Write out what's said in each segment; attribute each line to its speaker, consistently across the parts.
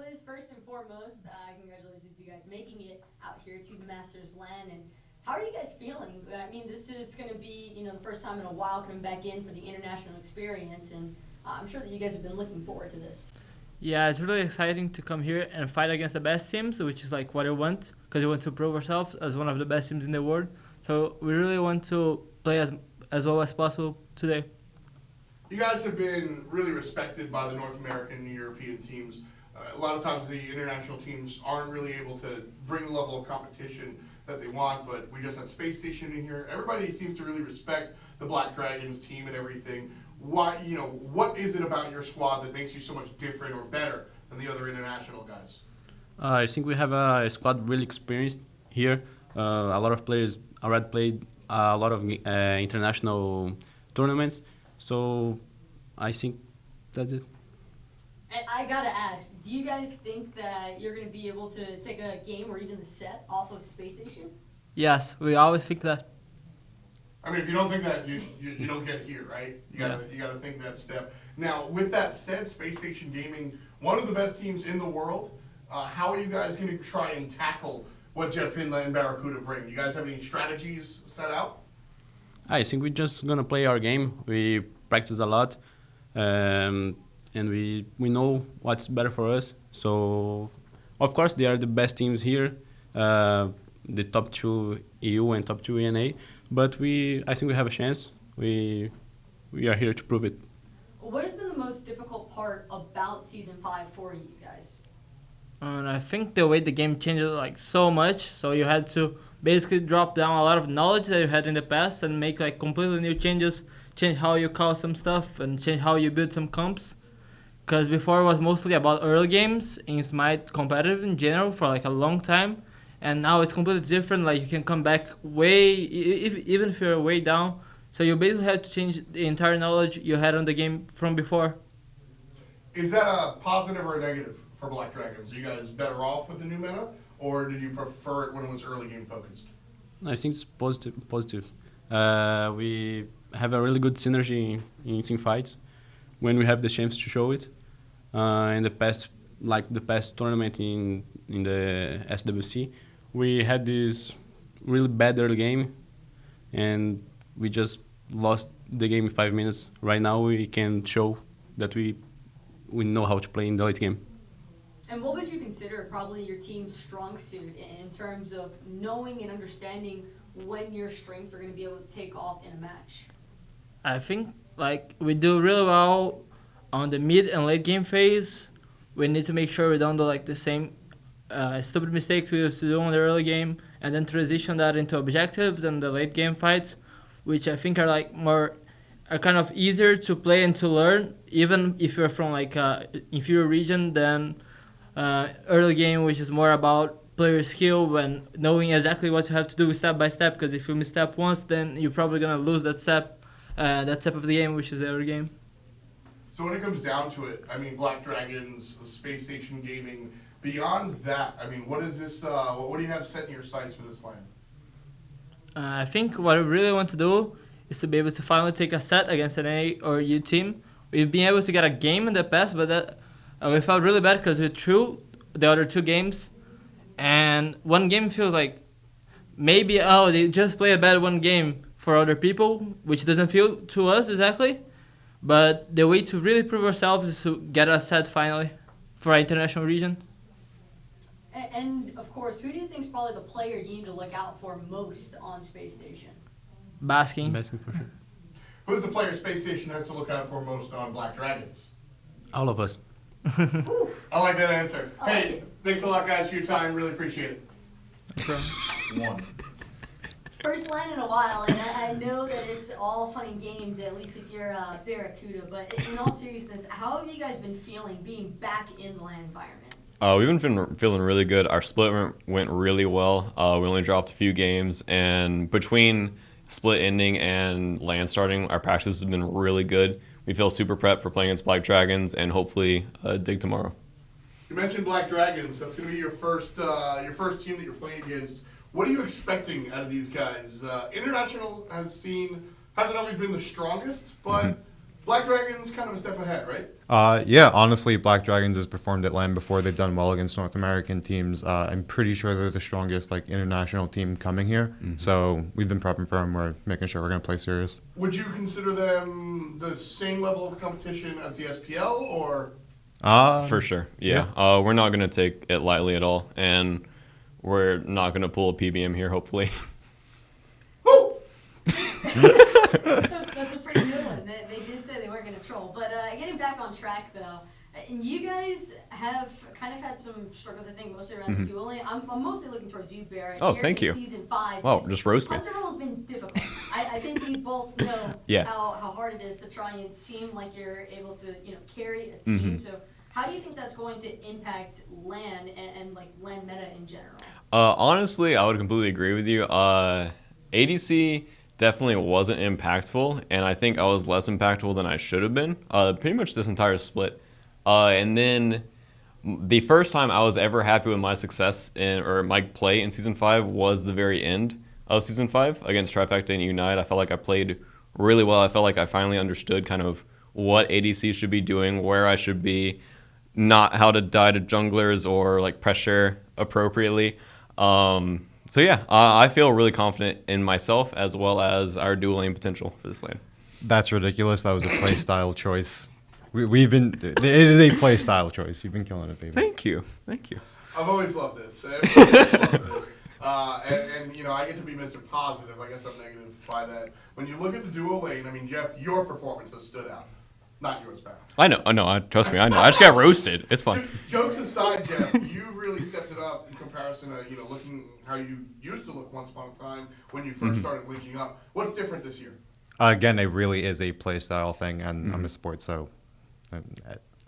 Speaker 1: Kliz, first and foremost, congratulations to you guys making it out here to the Masters LAN. And how are you guys feeling? I mean, this is going to be, the first time in a while coming back in for the international experience, and I'm sure that you guys have been looking forward to this.
Speaker 2: Yeah, it's really exciting to come here and fight against the best teams, which is like what I want, because we want to prove ourselves as one of the best teams in the world. So we really want to play as well as possible today.
Speaker 3: You guys have been really respected by the North American and European teams. A lot of times the international teams aren't really able to bring the level of competition that they want, but we just had Spacestation in here. Everybody seems to really respect the Black Dragons team and everything. What is it about your squad that makes you so much different or better than the other international guys?
Speaker 4: I think we have a squad really experienced here. A lot of players already played a lot of international tournaments, so I think that's it.
Speaker 1: And I gotta ask, do you guys think that you're gonna be able to take a game or even the set off of Spacestation?
Speaker 2: Yes, we always think that.
Speaker 3: I mean, if you don't think that, you don't get here, right? You gotta think that step. Now, with that said, Spacestation Gaming, one of the best teams in the world. How are you guys going to try and tackle what JeffHindla and BaRRaCCuDDa bring? You guys have any strategies set out?
Speaker 4: I think we're just gonna play our game. We practice a lot, and we know what's better for us. So, of course, they are the best teams here, the top 2 EU and top 2 ENA. But I think we have a chance. We are here to prove it.
Speaker 1: What has been the most difficult part about Season 5 for you guys?
Speaker 2: And I think the way the game changes like so much, so you had to basically drop down a lot of knowledge that you had in the past and make like completely new changes, change how you call some stuff and change how you build some comps. Because before it was mostly about early games in Smite competitive in general for like a long time. And now it's completely different, like you can come back even if you're way down. So you basically have to change the entire knowledge you had on the game from before.
Speaker 3: Is that a positive or a negative for Black Dragons? Are you guys better off with the new meta, or did you prefer it when it was early game focused?
Speaker 4: I think it's positive. We have a really good synergy in team fights when we have the chance to show it. In the past tournament in the SWC, we had this really bad early game, and we just lost the game in 5 minutes. Right now, we can show that we know how to play in the late game.
Speaker 1: And what would you consider probably your team's strong suit in terms of knowing and understanding when your strengths are going to be able to take off in a match?
Speaker 2: I think like we do really well on the mid and late game phase. We need to make sure we don't do like the same stupid mistakes we used to do in the early game, and then transition that into objectives and the late game fights, which I think are like are kind of easier to play and to learn, even if you're from like inferior region than early game, which is more about player skill and knowing exactly what you have to do step by step. Because if you misstep once, then you're probably gonna lose that step of the game, which is the early game.
Speaker 3: So when it comes down to it, I mean, Black Dragons, Spacestation Gaming, beyond that, I mean, what is this? What do you have set in your sights for this LAN?
Speaker 2: I think what I really want to do is to be able to finally take a set against an A or U team. We've been able to get a game in the past, but that we felt really bad because we threw the other 2 games, and one game feels like maybe they just play a bad one game for other people, which doesn't feel to us exactly. But the way to really prove ourselves is to get a set finally for our international region.
Speaker 1: And of course, who do you think is probably the player you need to look out for most on Spacestation?
Speaker 2: Baskin.
Speaker 4: Baskin for sure.
Speaker 3: Who's the player Spacestation has to look out for most on Black Dragons?
Speaker 4: All of us.
Speaker 3: I like that answer. Hey, thanks a lot, guys, for your time. Really appreciate it.
Speaker 5: One.
Speaker 1: First LAN in a while, and I know that it's all fun and games, at least if you're BaRRaCCuDDa, but in all seriousness, how have you guys been feeling being back in the LAN environment?
Speaker 5: We've been feeling really good. Our split went really well. We only dropped a few games, and between split ending and LAN starting, our practice has been really good. We feel super prepped for playing against Black Dragons and hopefully dig tomorrow.
Speaker 3: You mentioned Black Dragons. That's going to be your first team that you're playing against. What are you expecting out of these guys? International hasn't always been the strongest, but Black Dragon's kind of a step ahead, right?
Speaker 6: Yeah, honestly, Black Dragons has performed at LAN before. They've done well against North American teams. I'm pretty sure they're the strongest like international team coming here. So we've been prepping for them. We're making sure we're going to play serious.
Speaker 3: Would you consider them the same level of competition as the SPL, or?
Speaker 5: For sure, yeah. We're not going to take it lightly at all, and we're not going to pull a PBM here, hopefully.
Speaker 3: Woo!
Speaker 1: That's a pretty good one. They did say they weren't going to troll. But getting back on track, though, and you guys have kind of had some struggles, I think, mostly around the dueling. I'm mostly looking towards you, Barrett.
Speaker 5: Oh,
Speaker 1: Here
Speaker 5: thank
Speaker 1: in
Speaker 5: you.
Speaker 1: Season 5.
Speaker 5: Wow, just roast me.
Speaker 1: Hunter role has been difficult. I think we both know
Speaker 5: Yeah.
Speaker 1: how hard it is to try and seem like you're able to carry a team. So how do you think that's going to impact LAN and like LAN meta in general?
Speaker 5: Honestly, I would completely agree with you. ADC definitely wasn't impactful, and I think I was less impactful than I should have been. Pretty much this entire split. And then the first time I was ever happy with my success or my play in Season 5 was the very end of Season 5 against Trifecta and Unite. I felt like I played really well. I felt like I finally understood kind of what ADC should be doing, where I should be, not how to die to junglers or like pressure appropriately. So yeah, I feel really confident in myself as well as our dual lane potential for this lane.
Speaker 6: That's ridiculous. That was a play style choice. We've been. It is a play style choice. You've been killing it, baby.
Speaker 5: Thank you.
Speaker 3: I've always loved this. I've always loved this. And I get to be Mr. Positive. I guess I'm negative by that. When you look at the duo lane, I mean, Jeff, your performance has stood out. Not yours, Barrett.
Speaker 5: I know. Trust me, I know. I just got roasted. It's fine.
Speaker 3: Jokes aside, Jeff, you've really stepped it up in comparison to looking how you used to look once upon a time when you first started linking up. What's different this year?
Speaker 6: Again, it really is a play style thing, and I'm a support, so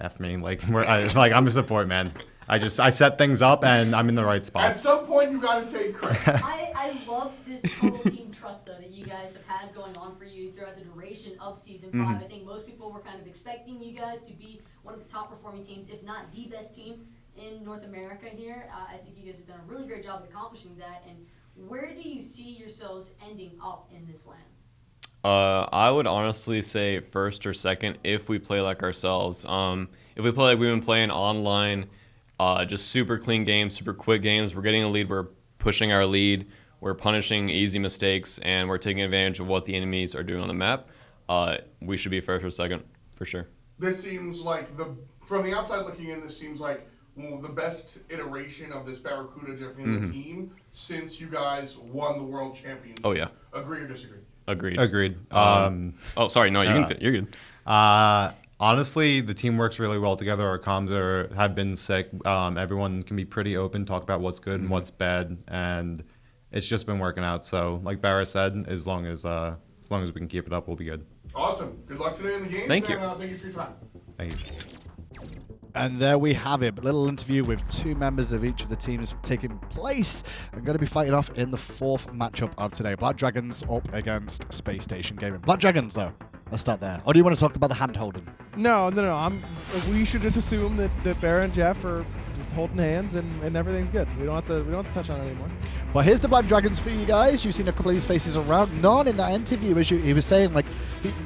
Speaker 6: F me. I'm a support man. I set things up, and I'm in the right spot.
Speaker 3: At some point, you got to take credit.
Speaker 1: I love this total team trust, though, that you guys have had going on for you throughout the duration of Season 5. I think most people were kind of expecting you guys to be one of the top performing teams, if not the best team in North America here. I think you guys have done a really great job of accomplishing that. And where do you see yourselves ending up in this land?
Speaker 5: I would honestly say first or second if we play like ourselves. If we play like we've been playing online, just super clean games, super quick games, we're getting a lead, we're pushing our lead, we're punishing easy mistakes, and we're taking advantage of what the enemies are doing on the map, we should be first or second, for sure.
Speaker 3: This seems like, from the outside looking in, this seems like the best iteration of this BaRRaCCuDDa JeffHindla team since you guys won the World Championship.
Speaker 5: Oh, yeah.
Speaker 3: Agree or disagree?
Speaker 6: Agreed.
Speaker 5: Oh, sorry. No, you're good.
Speaker 6: Honestly, the team works really well together. Our comms have been sick. Everyone can be pretty open, talk about what's good and what's bad, and it's just been working out. So, like Barrett said, as long as we can keep it up, we'll be good.
Speaker 3: Awesome. Good luck today in the games.
Speaker 5: Thank you.
Speaker 3: And thank you for your time.
Speaker 6: Thank you.
Speaker 7: And there we have it, a little interview with two members of each of the teams taking place and going to be fighting off in the fourth matchup of today. Black Dragons up against Spacestation Gaming. Black Dragons, though, let's start there. Or do you want to talk about the hand-holding?
Speaker 8: No. We should just assume that Barrett and Jeff are just holding hands and everything's good. We don't have to touch on it anymore.
Speaker 7: Well, here's the Black Dragons for you guys. You've seen a couple of these faces around. Nann in that interview, as he was saying, like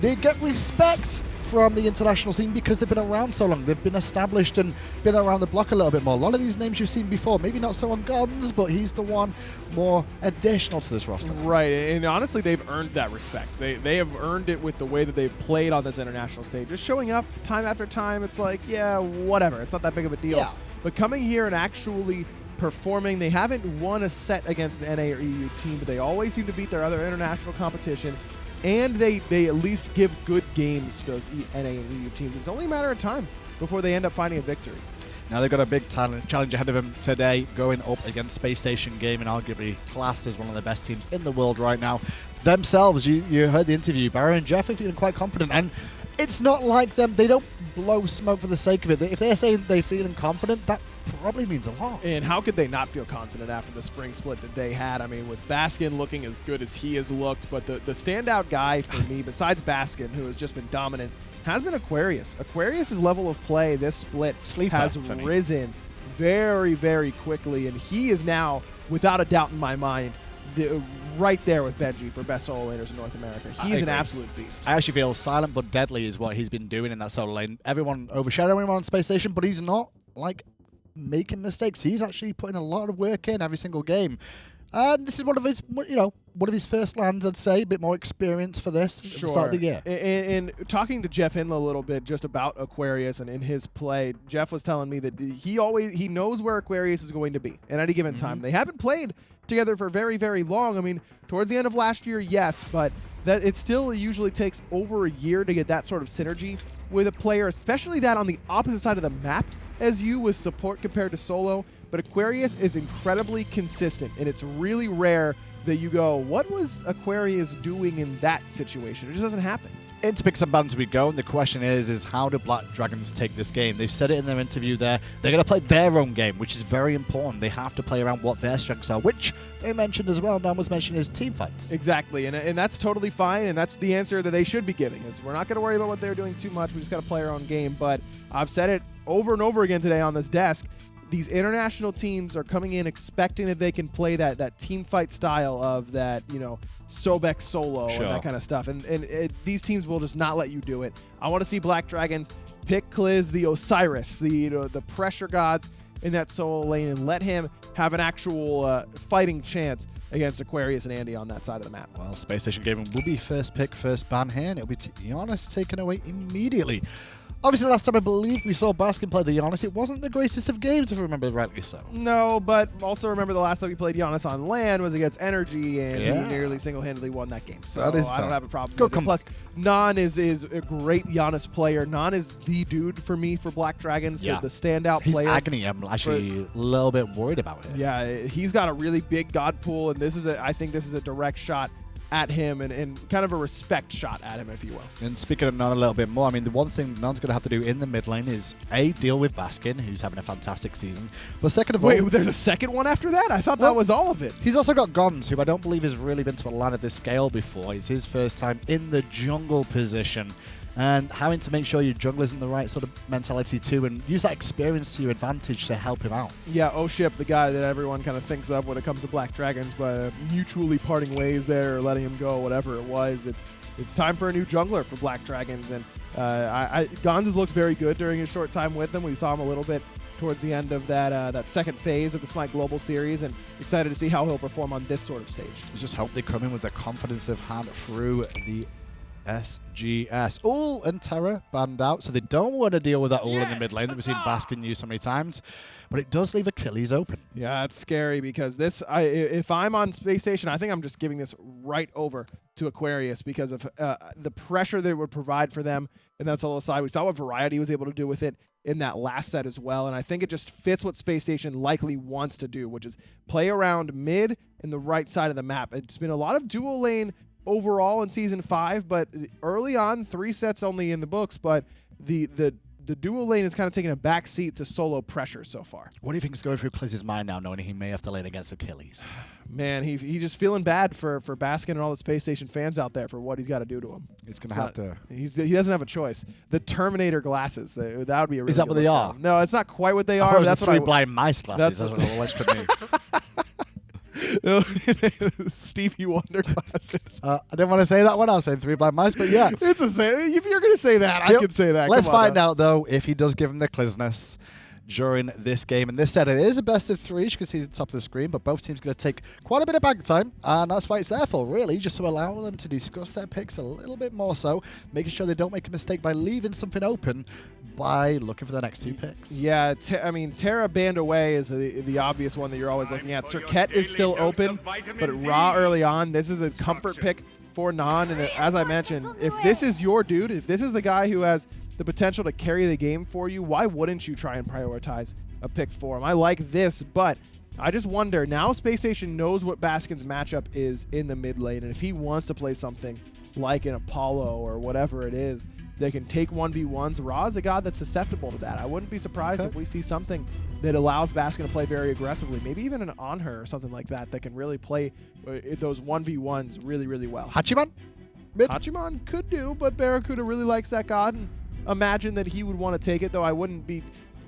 Speaker 7: they get respect from the international scene because they've been around so long. They've been established and been around the block a little bit more. A lot of these names you've seen before, maybe not so on zGonnZ, but he's the one more additional to this roster.
Speaker 8: Right, and honestly, they've earned that respect. They have earned it with the way that they've played on this international stage. Just showing up time after time, it's like, yeah, whatever. It's not that big of a deal.
Speaker 7: Yeah.
Speaker 8: But coming here and actually performing, they haven't won a set against an NA or EU team, but they always seem to beat their other international competition. And they at least give good games to those NA and EU teams. It's only a matter of time before they end up finding a victory.
Speaker 7: Now they've got a big challenge ahead of them today, going up against Spacestation Gaming, arguably classed as one of the best teams in the world right now. Themselves, you heard the interview, Barrett and Jeff are feeling quite confident, and it's not like them, they don't blow smoke for the sake of it. If they're saying they're feeling confident, that probably means a lot.
Speaker 8: And how could they not feel confident after the spring split that they had? I mean, with Baskin looking as good as he has looked, but the standout guy for me, besides Baskin, who has just been dominant, has been Aquarius. Aquarius' level of play this split has risen very, very quickly, and he is now, without a doubt in my mind, right there with Benji for best solo laners in North America. He's an
Speaker 7: agree.
Speaker 8: absolute beast.
Speaker 7: I actually feel silent but deadly is what he's been doing in that solo lane. Everyone overshadowing him on Spacestation, but he's not like making mistakes. He's actually putting a lot of work in every single game. And this is one of his, one of his first lands, I'd say. A bit more experience for this at the start of the year.
Speaker 8: And talking to JeffHindla a little bit just about Aquarius and in his play, Jeff was telling me that he knows where Aquarius is going to be at any given time. They haven't played together for very, very long. I mean, towards the end of last year, yes, but that it still usually takes over a year to get that sort of synergy with a player, especially that on the opposite side of the map as you with support compared to solo. But Aquarius is incredibly consistent, and it's really rare that you go, what was Aquarius doing in that situation? It just doesn't happen.
Speaker 7: Into picks and bans we go, and the question is how do Black Dragons take this game? They've said it in their interview there. They're going to play their own game, which is very important. They have to play around what their strengths are, which they mentioned as well. Nann was mentioning is team fights.
Speaker 8: Exactly, and that's totally fine, and that's the answer that they should be giving. Is we're not going to worry about what they're doing too much. We just got to play our own game. But I've said it over and over again today on this desk. These international teams are coming in expecting that they can play that team fight style of that, Sobek solo and that kind of stuff. And these teams will just not let you do it. I want to see Black Dragons pick Kliz, the Osiris, the pressure gods in that solo lane, and let him have an actual fighting chance against Aquarius and Andy on that side of the map.
Speaker 7: Well, Spacestation Gaming will be first pick, first ban here, and it'll be Giannis taken away immediately. Obviously, last time I believe we saw Baskin play the Giannis, it wasn't the greatest of games, if I remember rightly so.
Speaker 8: No, but also remember the last time we played Giannis on LAN was against Energy, and he nearly single-handedly won that game. So I don't have a problem with it. Plus, Nann is a great Giannis player. Nann is the dude for me for Black Dragons, the standout player.
Speaker 7: His agony, I'm actually a little bit worried about it.
Speaker 8: Yeah, he's got a really big god pool, and I think this is a direct shot at him and kind of a respect shot at him, if you will.
Speaker 7: And speaking of Nann a little bit more, I mean, the one thing Nann's going to have to do in the mid lane is, A, deal with Baskin, who's having a fantastic season. But second of all...
Speaker 8: Wait, there's a second one after that? I thought that was all of it.
Speaker 7: He's also got zGonnZ, who I don't believe has really been to a LAN of this scale before. It's his first time in the jungle position. And having to make sure your jungler's in the right sort of mentality too, and use that experience to your advantage to help him out.
Speaker 8: Yeah, Oship, the guy that everyone kind of thinks of when it comes to Black Dragons, but mutually parting ways there, or letting him go, whatever it was. It's time for a new jungler for Black Dragons, and zGonnZ has looked very good during his short time with them. We saw him a little bit towards the end of that second phase of the Smite Global Series, and excited to see how he'll perform on this sort of stage.
Speaker 7: I just hope they come in with the confidence they've had through the SGS. Ul and Terra banned out, so they don't want to deal with that Ul in the mid lane that we've seen Baskin use so many times. But it does leave Achilles open.
Speaker 8: Yeah, it's scary because if I'm on Spacestation, I think I'm just giving this right over to Aquarius because of the pressure that it would provide for them in that solo side. We saw what Variety was able to do with it in that last set as well, and I think it just fits what Spacestation likely wants to do, which is play around mid and the right side of the map. It's been a lot of dual lane overall in Season 5, but early on, 3 sets only in the books, but the dual lane is kind of taking a back seat to solo pressure so far.
Speaker 7: What do you think is going through Kliz's mind now, knowing he may have to lane against Achilles?
Speaker 8: Man, he's just feeling bad for Baskin and all the Space Station fans out there for what he's got to do to him.
Speaker 7: He's going to have to...
Speaker 8: He doesn't have a choice. The Terminator glasses, that would be a really
Speaker 7: Is that what they are?
Speaker 8: No, it's not quite what they
Speaker 7: I
Speaker 8: are.
Speaker 7: thought it was
Speaker 8: that's
Speaker 7: the 3 blind mice glasses. That's what it went to me.
Speaker 8: Stevie Wonder glasses.
Speaker 7: I didn't want to say that one. I was saying 3 blind mice, but yeah.
Speaker 8: It's the same. If you're going to say that, I can say that.
Speaker 7: Let's find out, though, if he does give him the Klizness during this game. And this set, it is a best of 3, as you can see at the top of the screen, but both teams going to take quite a bit of bank time, and that's why it's there for, really, just to allow them to discuss their picks a little bit more so, making sure they don't make a mistake by leaving something open by looking for the next 2 picks.
Speaker 8: Yeah, I mean, Terra banned away is the obvious one that you're always looking at. Serket is still open, but Ra early on, this is a comfort pick for Nann, and as I mentioned, if this is your dude, if this is the guy who has the potential to carry the game for you, why wouldn't you try and prioritize a pick for him? I like this, but I just wonder, now Space Station knows what Baskin's matchup is in the mid lane, and if he wants to play something like an Apollo or whatever it is, they can take 1v1s. Ra is a god that's susceptible to that. I wouldn't be surprised if we see something that allows Baskin to play very aggressively, maybe even an on her or something like that, that can really play those 1v1s really, really well.
Speaker 7: Hachiman?
Speaker 8: Hachiman could do, but BaRRaCCuDDa really likes that god, and imagine that he would want to take it, though I wouldn't be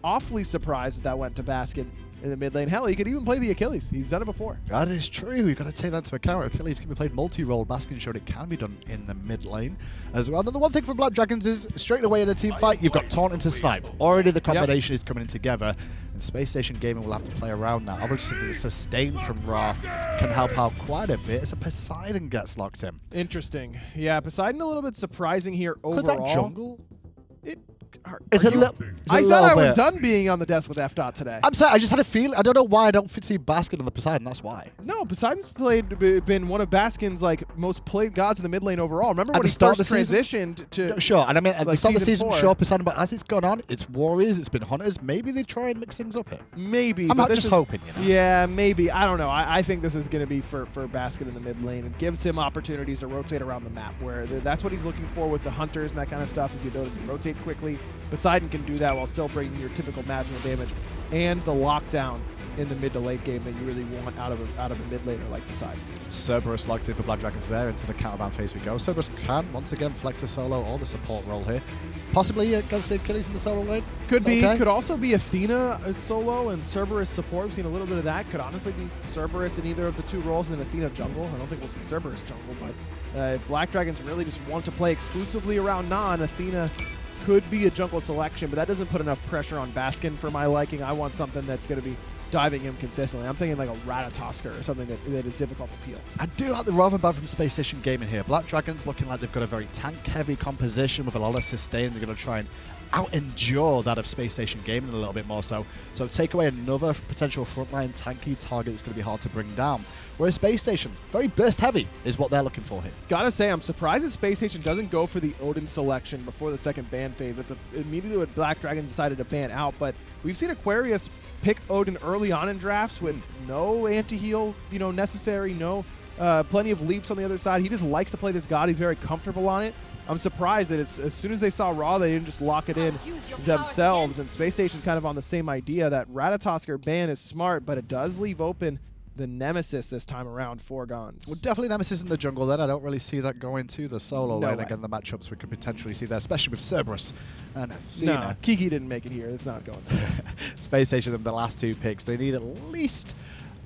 Speaker 8: awfully surprised if that went to Baskin in the mid lane. Hell, he could even play the Achilles. He's done it before.
Speaker 7: That is true. We've got to take that into account. Achilles can be played multi-role. Baskin showed it can be done in the mid lane as well. Another one thing from Black Dragons is straight away in a team fight, you've got Taunt into Snipe. Already the combination is coming in together. And Spacestation Gaming will have to play around now. Obviously, the sustain from Ra can help out quite a bit as a Poseidon gets locked in.
Speaker 8: Interesting. Yeah, Poseidon a little bit surprising here overall.
Speaker 7: Could that jungle?
Speaker 8: I thought I was done being on the desk with F. today.
Speaker 7: I'm sorry, I just had a feeling. I don't know why I don't see Baskin on the Poseidon. That's why.
Speaker 8: No, Poseidon's been one of Baskin's most played gods in the mid lane overall. Remember when he first transitioned to?
Speaker 7: Sure, and I mean at the start of the season,
Speaker 8: 4.
Speaker 7: sure, Poseidon. But as it's gone on, it's Warriors, it's been Hunters. Maybe they try and mix things up here.
Speaker 8: Maybe.
Speaker 7: I'm not just hoping. You know?
Speaker 8: Yeah, maybe. I don't know. I think this is going to be for Baskin in the mid lane. It gives him opportunities to rotate around the map, where that's what he's looking for with the Hunters and that kind of stuff, is the ability to rotate quickly. Poseidon can do that while still bringing your typical marginal damage and the lockdown in the mid to late game that you really want out of a mid laner like Poseidon.
Speaker 7: Cerberus locked in for Black Dragons there. Into the counterbound phase we go. Cerberus can once again flex a solo or the support role here. Possibly against the Achilles in the solo lane.
Speaker 8: Could be.
Speaker 7: Okay.
Speaker 8: Could also be Athena solo and Cerberus support. We've seen a little bit of that. Could honestly be Cerberus in either of the two roles and then Athena jungle. I don't think we'll see Cerberus jungle, but if Black Dragons really just want to play exclusively around Nann, Athena could be a jungle selection, but that doesn't put enough pressure on Baskin for my liking. I want something that's going to be diving him consistently. I'm thinking like a Ratatosker or something that is difficult to peel.
Speaker 7: I do like the rather bad from Spacestation Gaming here. Black Dragons looking like they've got a very tank-heavy composition with a lot of sustain. They're going to try and out-endure that of Spacestation Gaming a little bit more so. So take away another potential frontline tanky target that's going to be hard to bring down. Whereas Space Station, very burst-heavy is what they're looking for here.
Speaker 8: Gotta say, I'm surprised that Space Station doesn't go for the Odin selection before the second ban phase. That's immediately what Black Dragons decided to ban out, but we've seen Aquarius pick Odin early on in drafts with no anti-heal, necessary, plenty of leaps on the other side. He just likes to play this god. He's very comfortable on it. I'm surprised that as soon as they saw Raw, they didn't just lock it in themselves. And Space Station's kind of on the same idea. That Ratatosker ban is smart, but it does leave open the Nemesis this time around for GonnZ.
Speaker 7: Well, definitely Nemesis in the jungle then. I don't really see that going to the solo lane.
Speaker 8: way.
Speaker 7: Again, the matchups we could potentially see there, especially with Cerberus and Athena.
Speaker 8: No, Kiki didn't make it here. It's not going so.
Speaker 7: Space Station, the last two picks. They need at least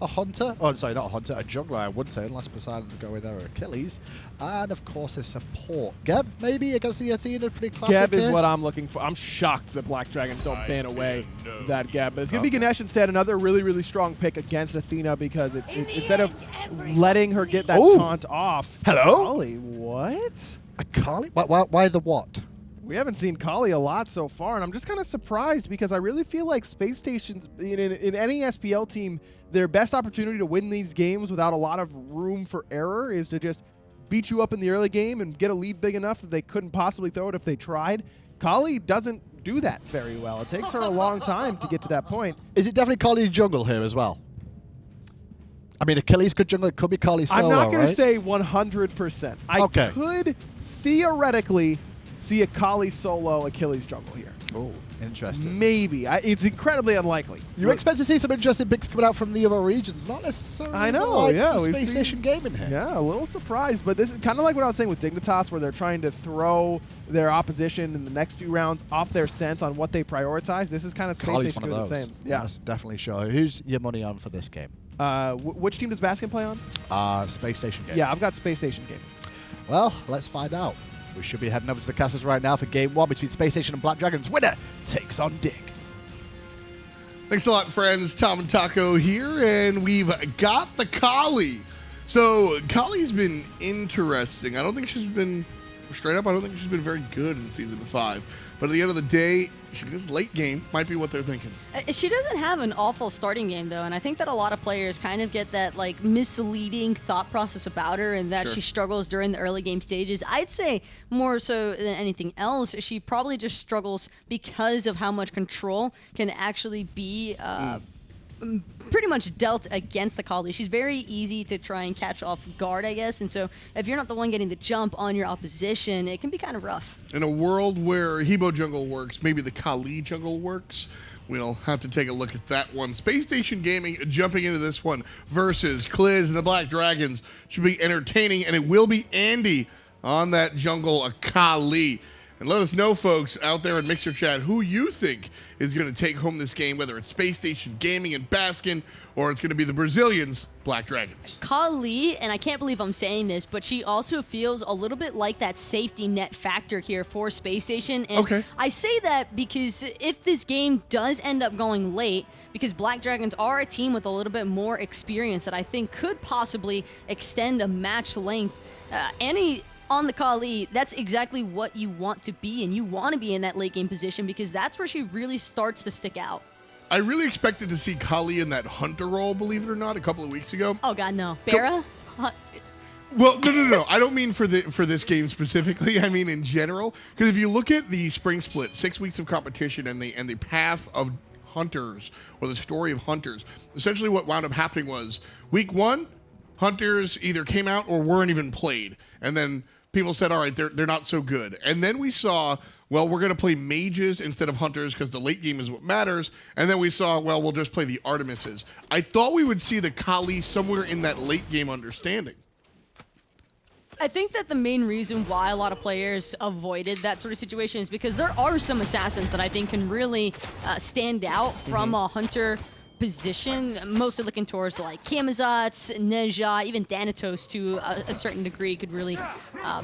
Speaker 7: a Hunter. Oh, sorry, not a Hunter. A jungler, I would say, unless Poseidon's go with their Achilles. And, of course, a support. Geb, maybe, against the Athena. Pretty classic
Speaker 8: Geb is
Speaker 7: here.
Speaker 8: what I'm looking for. I'm shocked that Black Dragons don't ban away that Geb. But it's going to be Ganesha instead. Another really, really strong pick against Athena because instead of letting her get that taunt off.
Speaker 7: Hello?
Speaker 8: Kali, what?
Speaker 7: A Kali? Why the what?
Speaker 8: We haven't seen Kali a lot so far, and I'm just kind of surprised because I really feel like Space Station's, in any SPL team, their best opportunity to win these games without a lot of room for error is to just beat you up in the early game and get a lead big enough that they couldn't possibly throw it if they tried. Kali doesn't do that very well. It takes her a long time to get to that point.
Speaker 7: Is it definitely Kali jungle here as well? I mean, Achilles could jungle. It could be Kali solo,
Speaker 8: I'm not going
Speaker 7: right?
Speaker 8: to say 100%. I could theoretically see a Kali solo Achilles jungle here.
Speaker 7: Oh, interesting.
Speaker 8: Maybe. It's incredibly unlikely.
Speaker 7: You expect to see some interesting picks coming out from the other regions, not necessarily.
Speaker 8: I know, yeah.
Speaker 7: Space Station Gaming here.
Speaker 8: Yeah, a little surprised, but this is kind of like what I was saying with Dignitas, where they're trying to throw their opposition in the next few rounds off their scent on what they prioritize. This is kind of Space Station doing the same. Yeah,
Speaker 7: yes, definitely sure. Who's your money on for this game?
Speaker 8: Which team does Baskin play on?
Speaker 7: Space Station Gaming.
Speaker 8: Yeah, I've got Space Station Gaming.
Speaker 7: Well, let's find out. We should be heading over to the castles right now for Game 1 between Space Station and Black Dragons. Winner takes on Dig.
Speaker 3: Thanks a lot, friends. Tom and Taco here, and we've got the Kali. So Kali's been interesting. I don't think she's been, straight up, I don't think she's been very good in Season 5. But at the end of the day, she goes late game. Might be what they're thinking.
Speaker 1: She doesn't have an awful starting game, though, and I think that a lot of players kind of get that misleading thought process about her and that she struggles during the early game stages. I'd say more so than anything else, she probably just struggles because of how much control can actually be pretty much dealt against the Kali. She's very easy to try and catch off guard, I guess, and so if you're not the one getting the jump on your opposition, it can be kind of rough.
Speaker 3: In a world where Hebo jungle works, maybe the Kali jungle works. We'll have to take a look at that one. Space Station Gaming jumping into this one versus Kliz and the Black Dragons. Should be entertaining, and it will be Andy on that jungle Kali. And let us know, folks, out there in Mixer Chat, who you think is going to take home this game, whether it's Spacestation Gaming and Baskin, or it's going to be the Brazilians, Black Dragons.
Speaker 1: Kali, and I can't believe I'm saying this, but she also feels a little bit like that safety net factor here for Spacestation. And
Speaker 3: Okay.
Speaker 1: I say that because if this game does end up going late, because Black Dragons are a team with a little bit more experience that I think could possibly extend a match length, Annie on the Kali, that's exactly what you want to be, and you want to be in that late game position because that's where she really starts to stick out.
Speaker 3: I really expected to see Kali in that hunter role, believe it or not, a couple of weeks ago.
Speaker 1: Oh God, no. BaRRa?
Speaker 3: Well, no. I don't mean for this game specifically. I mean in general. Because if you look at the spring split, 6 weeks of competition and the path of hunters, or the story of hunters, essentially what wound up happening was week 1, hunters either came out or weren't even played. And then people said, all right, they're not so good. And then we saw, well, we're going to play mages instead of hunters because the late game is what matters. And then we saw, well, we'll just play the Artemises. I thought we would see the Kali somewhere in that late game understanding.
Speaker 1: I think that the main reason why a lot of players avoided that sort of situation is because there are some assassins that I think can really stand out from a hunter position, mostly looking towards like Camazotz, Neja, even Thanatos to a certain degree could really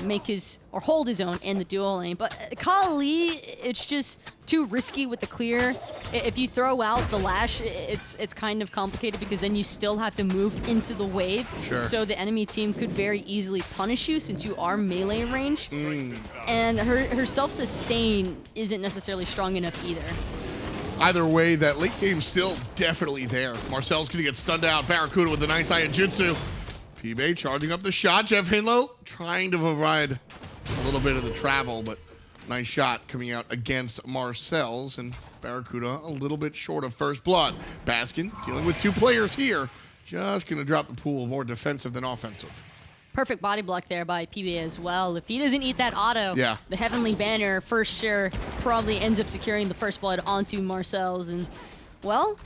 Speaker 1: make his or hold his own in the dual lane. But Kali, it's just too risky with the clear. If you throw out the lash, it's kind of complicated because then you still have to move into the wave.
Speaker 3: Sure.
Speaker 1: So the enemy team could very easily punish you since you are melee range. And her self-sustain isn't necessarily strong enough either.
Speaker 3: Either way, that late game's still definitely there. MarcelZ gonna get stunned out. BaRRaCCuDDa with a nice Iajitsu. PIBE charging up the shot. JeffHindla trying to provide a little bit of the travel, but nice shot coming out against MarcelZ, and BaRRaCCuDDa a little bit short of first blood. Baskin dealing with 2 players here. Just gonna drop the pool, more defensive than offensive.
Speaker 1: Perfect body block there by PIBE as well. If he doesn't eat that auto, the Heavenly Banner for sure probably ends up securing the first blood onto MarcelZ. And, well,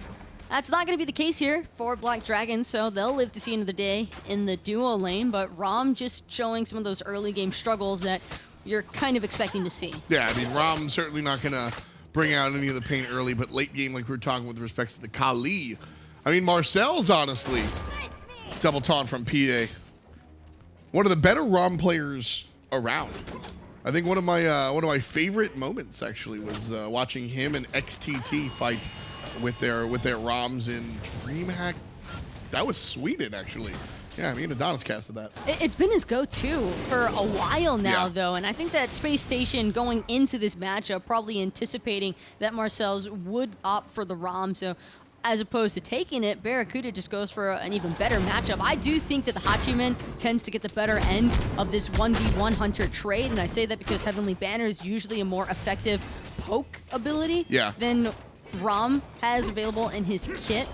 Speaker 1: that's not going to be the case here for Black Dragons, so they'll live to see another day in the duo lane. But Ram just showing some of those early game struggles that you're kind of expecting to see.
Speaker 3: Yeah, I mean, Ram's certainly not going to bring out any of the pain early, but late game, like we were talking with respect to the Kali, I mean, MarcelZ, honestly, double taunt from PA. One of the better Ram players around. I think one of my favorite moments actually was watching him and XTT fight with their Rams in DreamHack. That was Sweden actually. Yeah, me and Adonis casted that.
Speaker 1: It's been his go-to for a while now, though, and I think that Spacestation going into this matchup probably anticipating that MarcelZ would opt for the Ram, so as opposed to taking it, BaRRaCCuDDa just goes for an even better matchup. I do think that the Hachiman tends to get the better end of this 1v1 hunter trade, and I say that because Heavenly Banner is usually a more effective poke ability than Ram has available in his kit.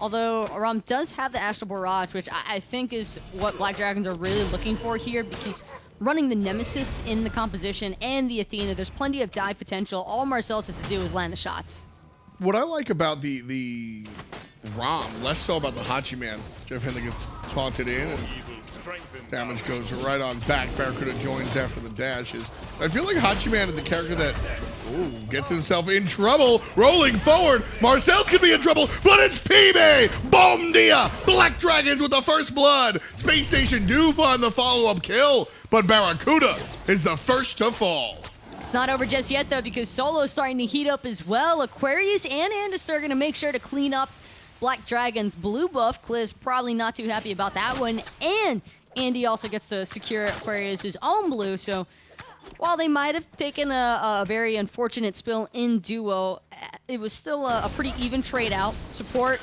Speaker 1: Although Ram does have the Astral Barrage, which I think is what Black Dragons are really looking for here, because running the Nemesis in the composition and the Athena, there's plenty of dive potential. All MarcelZ has to do is land the shots.
Speaker 3: What I like about the Ram, less so about the Hachiman. JeffHindla gets taunted in, and damage goes right on back. BaRRaCCuDDa joins after the dashes. I feel like Hachiman is the character that gets himself in trouble, rolling forward. MarcelZ could be in trouble, but it's PIBE! Bom dia! Black Dragons with the first blood. Spacestation do find the follow-up kill, but BaRRaCCuDDa is the first to fall.
Speaker 1: It's not over just yet, though, because Solo's starting to heat up as well. Aquarius and andinster are going to make sure to clean up Black Dragon's blue buff. Kliz probably not too happy about that one. And Andy also gets to secure Aquarius' own blue. So while they might have taken a very unfortunate spill in duo, it was still a pretty even trade out. Support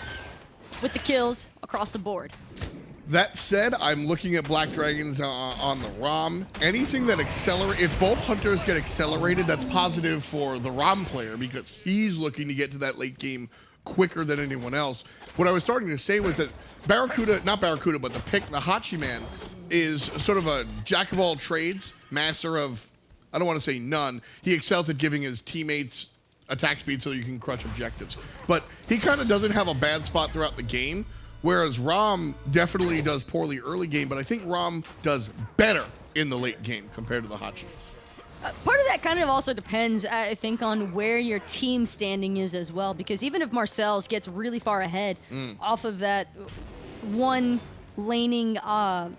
Speaker 1: with the kills across the board.
Speaker 3: That said, I'm looking at Black Dragons on the Ram. Anything that accelerates, if both hunters get accelerated, that's positive for the Ram player because he's looking to get to that late game quicker than anyone else. What I was starting to say was that BaRRaCCuDDa, not BaRRaCCuDDa, but the Hachiman is sort of a jack of all trades, master of, I don't want to say none. He excels at giving his teammates attack speed so you can crush objectives. But he kind of doesn't have a bad spot throughout the game. Whereas Ram definitely does poorly early game, but I think Ram does better in the late game compared to the Hachi.
Speaker 1: Part of that kind of also depends, I think, on where your team standing is as well, because even if MarcelZ gets really far ahead off of that one laning, I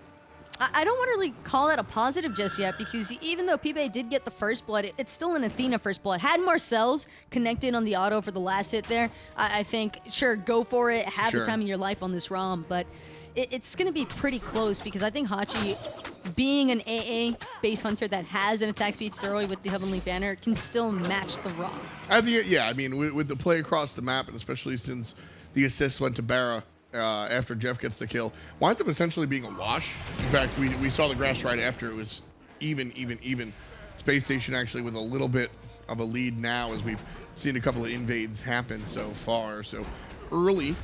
Speaker 1: don't want to really call that a positive just yet, because even though PIBE did get the first blood, it's still an Athena first blood. Had MarcelZ connected on the auto for the last hit there, I think, sure, go for it, have the time of your life on this ROM, but it's going to be pretty close, because I think Hachi, being an AA base hunter that has an attack speed steroid with the Heavenly Banner, can still match the ROM.
Speaker 3: I think, yeah, I mean, with the play across the map, and especially since the assist went to BaRRa after Jeff gets the kill, winds up essentially being a wash. In fact, we saw the grass right after it was even. Spacestation actually with a little bit of a lead now, as we've seen a couple of invades happen so far. So early,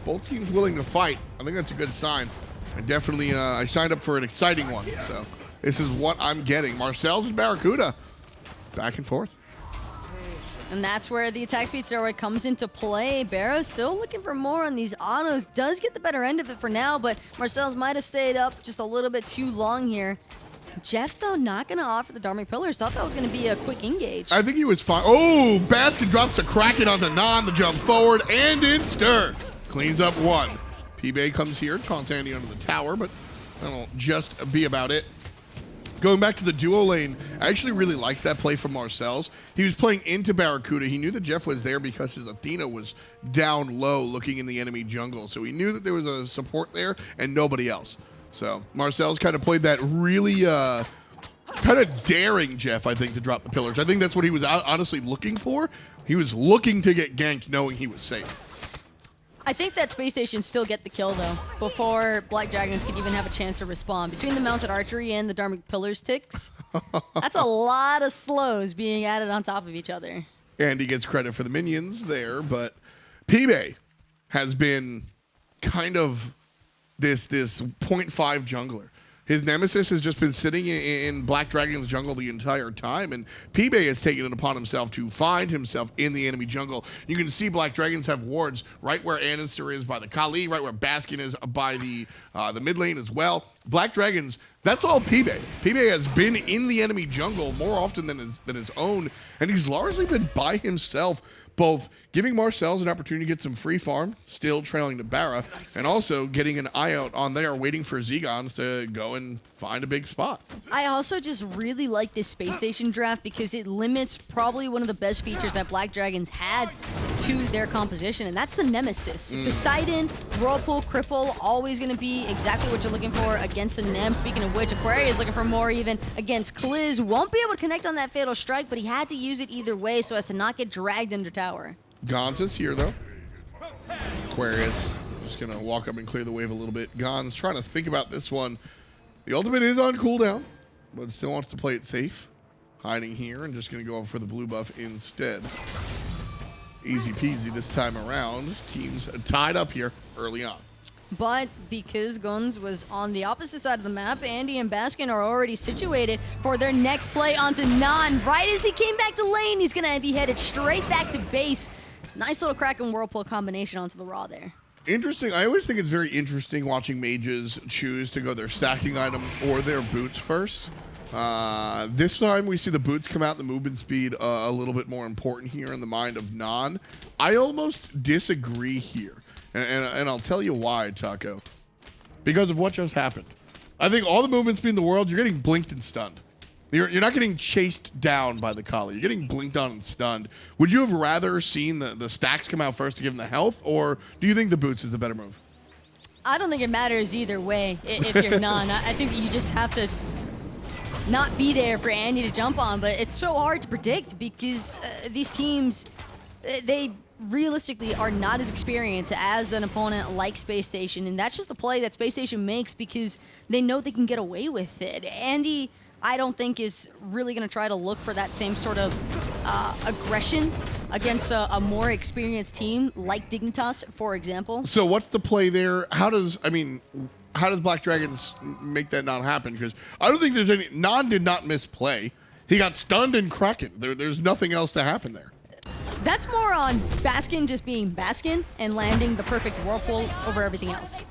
Speaker 3: both teams willing to fight. I think that's a good sign. I definitely, I signed up for an exciting one. So this is what I'm getting. MarcelZ and BaRRaCCuDDa back and forth.
Speaker 1: And that's where the attack speed steroid comes into play. BaRRa still looking for more on these autos. Does get the better end of it for now, but MarcelZ might have stayed up just a little bit too long here. Jeff, though, not going to offer the Dharmic Pillars. Thought that was going to be a quick engage.
Speaker 3: I think he was fine. Oh, Baskin drops the Kraken onto Nann, the jump forward, and andinster. Cleans up one. PIBE comes here, taunts Andy under the tower, but that'll just be about it. Going back to the duo lane, I actually really liked that play from MarcelZ. He was playing into BaRRaCCuDDa. He knew that Jeff was there because his Athena was down low looking in the enemy jungle. So he knew that there was a support there and nobody else. So MarcelZ kind of played that really kind of daring Jeff, I think, to drop the pillars. I think that's what he was honestly looking for. He was looking to get ganked knowing he was safe.
Speaker 1: I think that Spacestation still get the kill, though, before Black Dragons could even have a chance to respond. Between the mounted archery and the Dharmic Pillars ticks, that's a lot of slows being added on top of each other.
Speaker 3: And he gets credit for the minions there, but PIBE has been kind of this 0.5 jungler. His Nemesis has just been sitting in Black Dragon's jungle the entire time, and PIBE has taken it upon himself to find himself in the enemy jungle. You can see Black Dragons have wards right where andinster is by the Kali, right where Baskin is by the mid lane as well. Black Dragons, that's all PIBE. PIBE has been in the enemy jungle more often than his own, and he's largely been by himself, both giving MarcelZ an opportunity to get some free farm, still trailing to BaRRa, and also getting an eye out on there, waiting for zGonnZ to go and find a big spot.
Speaker 1: I also just really like this Space Station draft because it limits probably one of the best features that Black Dragons had to their composition, and that's the Nemesis. Poseidon, Whirlpool, Cripple, always going to be exactly what you're looking for against a Nem. Speaking of which, Aquarius looking for more even against Kliz. Won't be able to connect on that Fatal Strike, but he had to use it either way so as to not get dragged under tower.
Speaker 3: zGonnZ is here, though. Aquarius just going to walk up and clear the wave a little bit. zGonnZ trying to think about this one. The ultimate is on cooldown, but still wants to play it safe. Hiding here and just going to go up for the blue buff instead. Easy peasy this time around. Teams tied up here early on.
Speaker 1: But because zGonnZ was on the opposite side of the map, Andy and Baskin are already situated for their next play onto Nann. Right as he came back to lane, he's going to be headed straight back to base. Nice little Kraken Whirlpool combination onto the Raw there.
Speaker 3: Interesting. I always think it's very interesting watching mages choose to go their stacking item or their boots first. This time we see the boots come out, the movement speed a little bit more important here in the mind of Nann. I almost disagree here. And I'll tell you why, Taco. Because of what just happened. I think all the movement speed in the world, you're getting blinked and stunned. You're not getting chased down by the Kali. You're getting blinked on and stunned. Would you have rather seen the stacks come out first to give them the health, or do you think the boots is the better move?
Speaker 1: I don't think it matters either way if you're Nann. I think that you just have to not be there for Andy to jump on, but it's so hard to predict because these teams, they realistically are not as experienced as an opponent like Space Station, and that's just the play that Space Station makes because they know they can get away with it. Andy, I don't think, is really going to try to look for that same sort of aggression against a more experienced team like Dignitas, for example.
Speaker 3: So what's the play there? How does Black Dragons make that not happen? Because I don't think there's any... Nann did not misplay. He got stunned and Kraken. There's nothing else to happen there.
Speaker 1: That's more on Baskin just being Baskin and landing the perfect Whirlpool over everything else.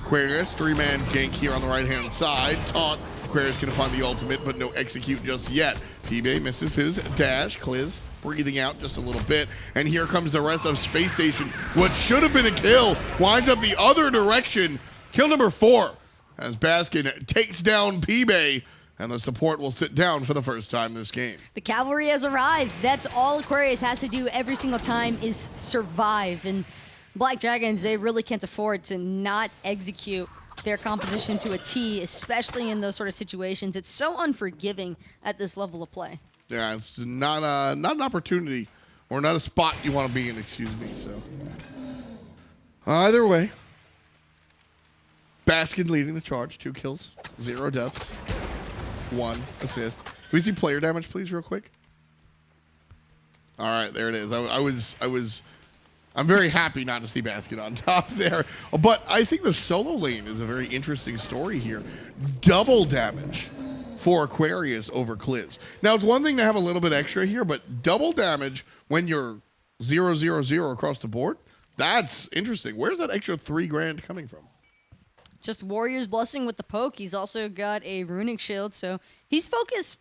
Speaker 3: Aquarius, 3-man gank here on the right-hand side. Taunt Aquarius going to find the ultimate, but no execute just yet. PIBE misses his dash. Kliz breathing out just a little bit. And here comes the rest of Space Station. What should have been a kill winds up the other direction. Kill number 4 as Baskin takes down PIBE. And the support will sit down for the first time this game.
Speaker 1: The cavalry has arrived. That's all Aquarius has to do every single time is survive. And Black Dragons, they really can't afford to not execute their composition to a T, especially in those sort of situations. It's so unforgiving at this level of play.
Speaker 3: Yeah, it's not an opportunity or not a spot you want to be in, excuse me. So either way, Baskin leading the charge, 2 kills, 0 deaths. 1 assist. Can we see player damage, please, real quick? All right, there it is. I'm very happy not to see Baskin on top there. But I think the solo lane is a very interesting story here. Double damage for Aquarius over Kliz. Now, it's one thing to have a little bit extra here, but double damage when you're 0-0-0 across the board, that's interesting. Where's that extra 3 grand coming from?
Speaker 1: Just Warrior's Blessing with the poke. He's also got a runic shield, so he's focused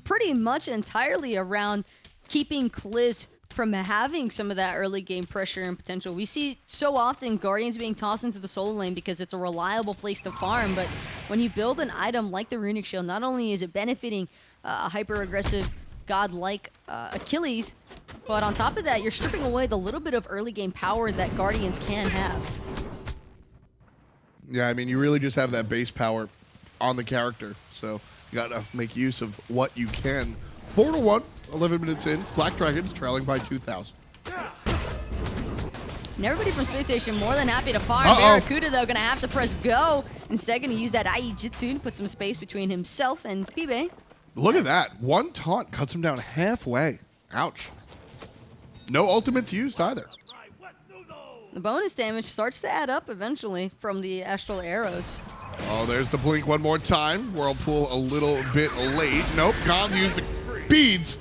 Speaker 1: pretty much entirely around keeping Kliz from having some of that early game pressure and potential. We see so often Guardians being tossed into the solo lane because it's a reliable place to farm, but when you build an item like the runic shield, not only is it benefiting a hyper-aggressive god like Achilles, but on top of that, you're stripping away the little bit of early game power that Guardians can have.
Speaker 3: Yeah, I mean, you really just have that base power on the character, so you got to make use of what you can. 4-1, 11 minutes in. Black Dragons trailing by 2,000.
Speaker 1: And everybody from Space Station more than happy to farm. BaRRaCCuDDa, though, going to have to press go. Instead, going to use that IE Jitsu to put some space between himself and PIBE.
Speaker 3: Look at that. 1 taunt cuts him down halfway. Ouch. No ultimates used either.
Speaker 1: The bonus damage starts to add up eventually from the astral arrows.
Speaker 3: Oh, there's the blink one more time. Whirlpool a little bit late. Nope, Gon used the beads,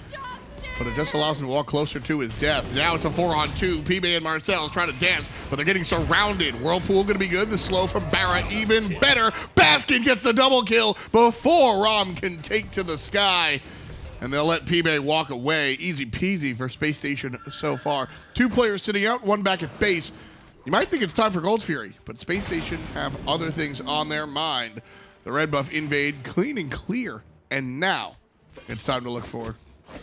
Speaker 3: but it just allows him to walk closer to his death. Now it's a 4-on-2. PIBE and MarcelZ trying to dance, but they're getting surrounded. Whirlpool gonna be good. The slow from BaRRa even better. Baskin gets the double kill before Ram can take to the sky. And they'll let PIBE walk away. Easy peasy for Space Station so far. 2 players sitting out, 1 back at base. You might think it's time for Gold Fury, but Space Station have other things on their mind. The red buff invade clean and clear, and now it's time to look for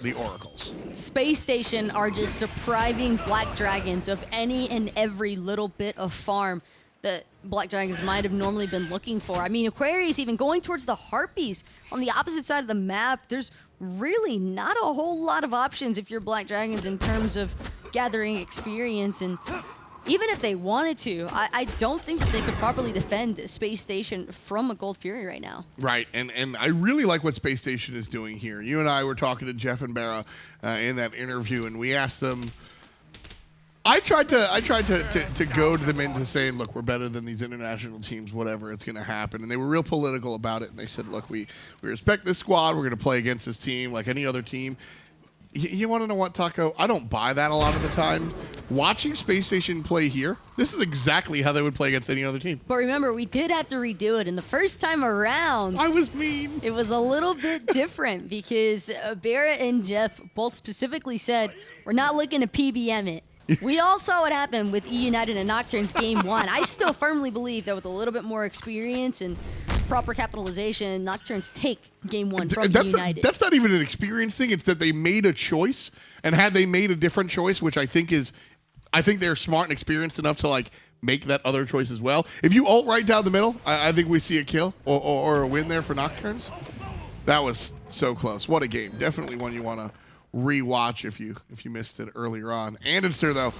Speaker 3: the oracles.
Speaker 1: Space Station are just depriving Black Dragons of any and every little bit of farm that Black Dragons might have normally been looking for. I mean, Aquarius even going towards the Harpies on the opposite side of the map. There's really not a whole lot of options if you're Black Dragons in terms of gathering experience, and even if they wanted to, I don't think that they could properly defend Space Station from a Gold Fury right now.
Speaker 3: Right, and I really like what Space Station is doing here. You and I were talking to Jeff and BaRRa in that interview, and we asked them. I tried to goad them into saying, look, we're better than these international teams, whatever, it's going to happen. And they were real political about it. And they said, look, we respect this squad. We're going to play against this team like any other team. You want to know what, Taco? I don't buy that a lot of the time. Watching Space Station play here, this is exactly how they would play against any other team.
Speaker 1: But remember, we did have to redo it. And the first time around,
Speaker 3: I was mean.
Speaker 1: It was a little bit different because BaRRa and Jeff both specifically said, we're not looking to PBM it. We all saw what happened with E United and Nocturne's game 1. I still firmly believe that with a little bit more experience and proper capitalization, Nocturnes take game 1 from E United.
Speaker 3: That's not even an experience thing. It's that they made a choice, and had they made a different choice, which I think they're smart and experienced enough to like make that other choice as well. If you ult right down the middle, I think we see a kill or a win there for Nocturnes. That was so close. What a game. Definitely one you want to rewatch if you missed it earlier on. Andinster, though,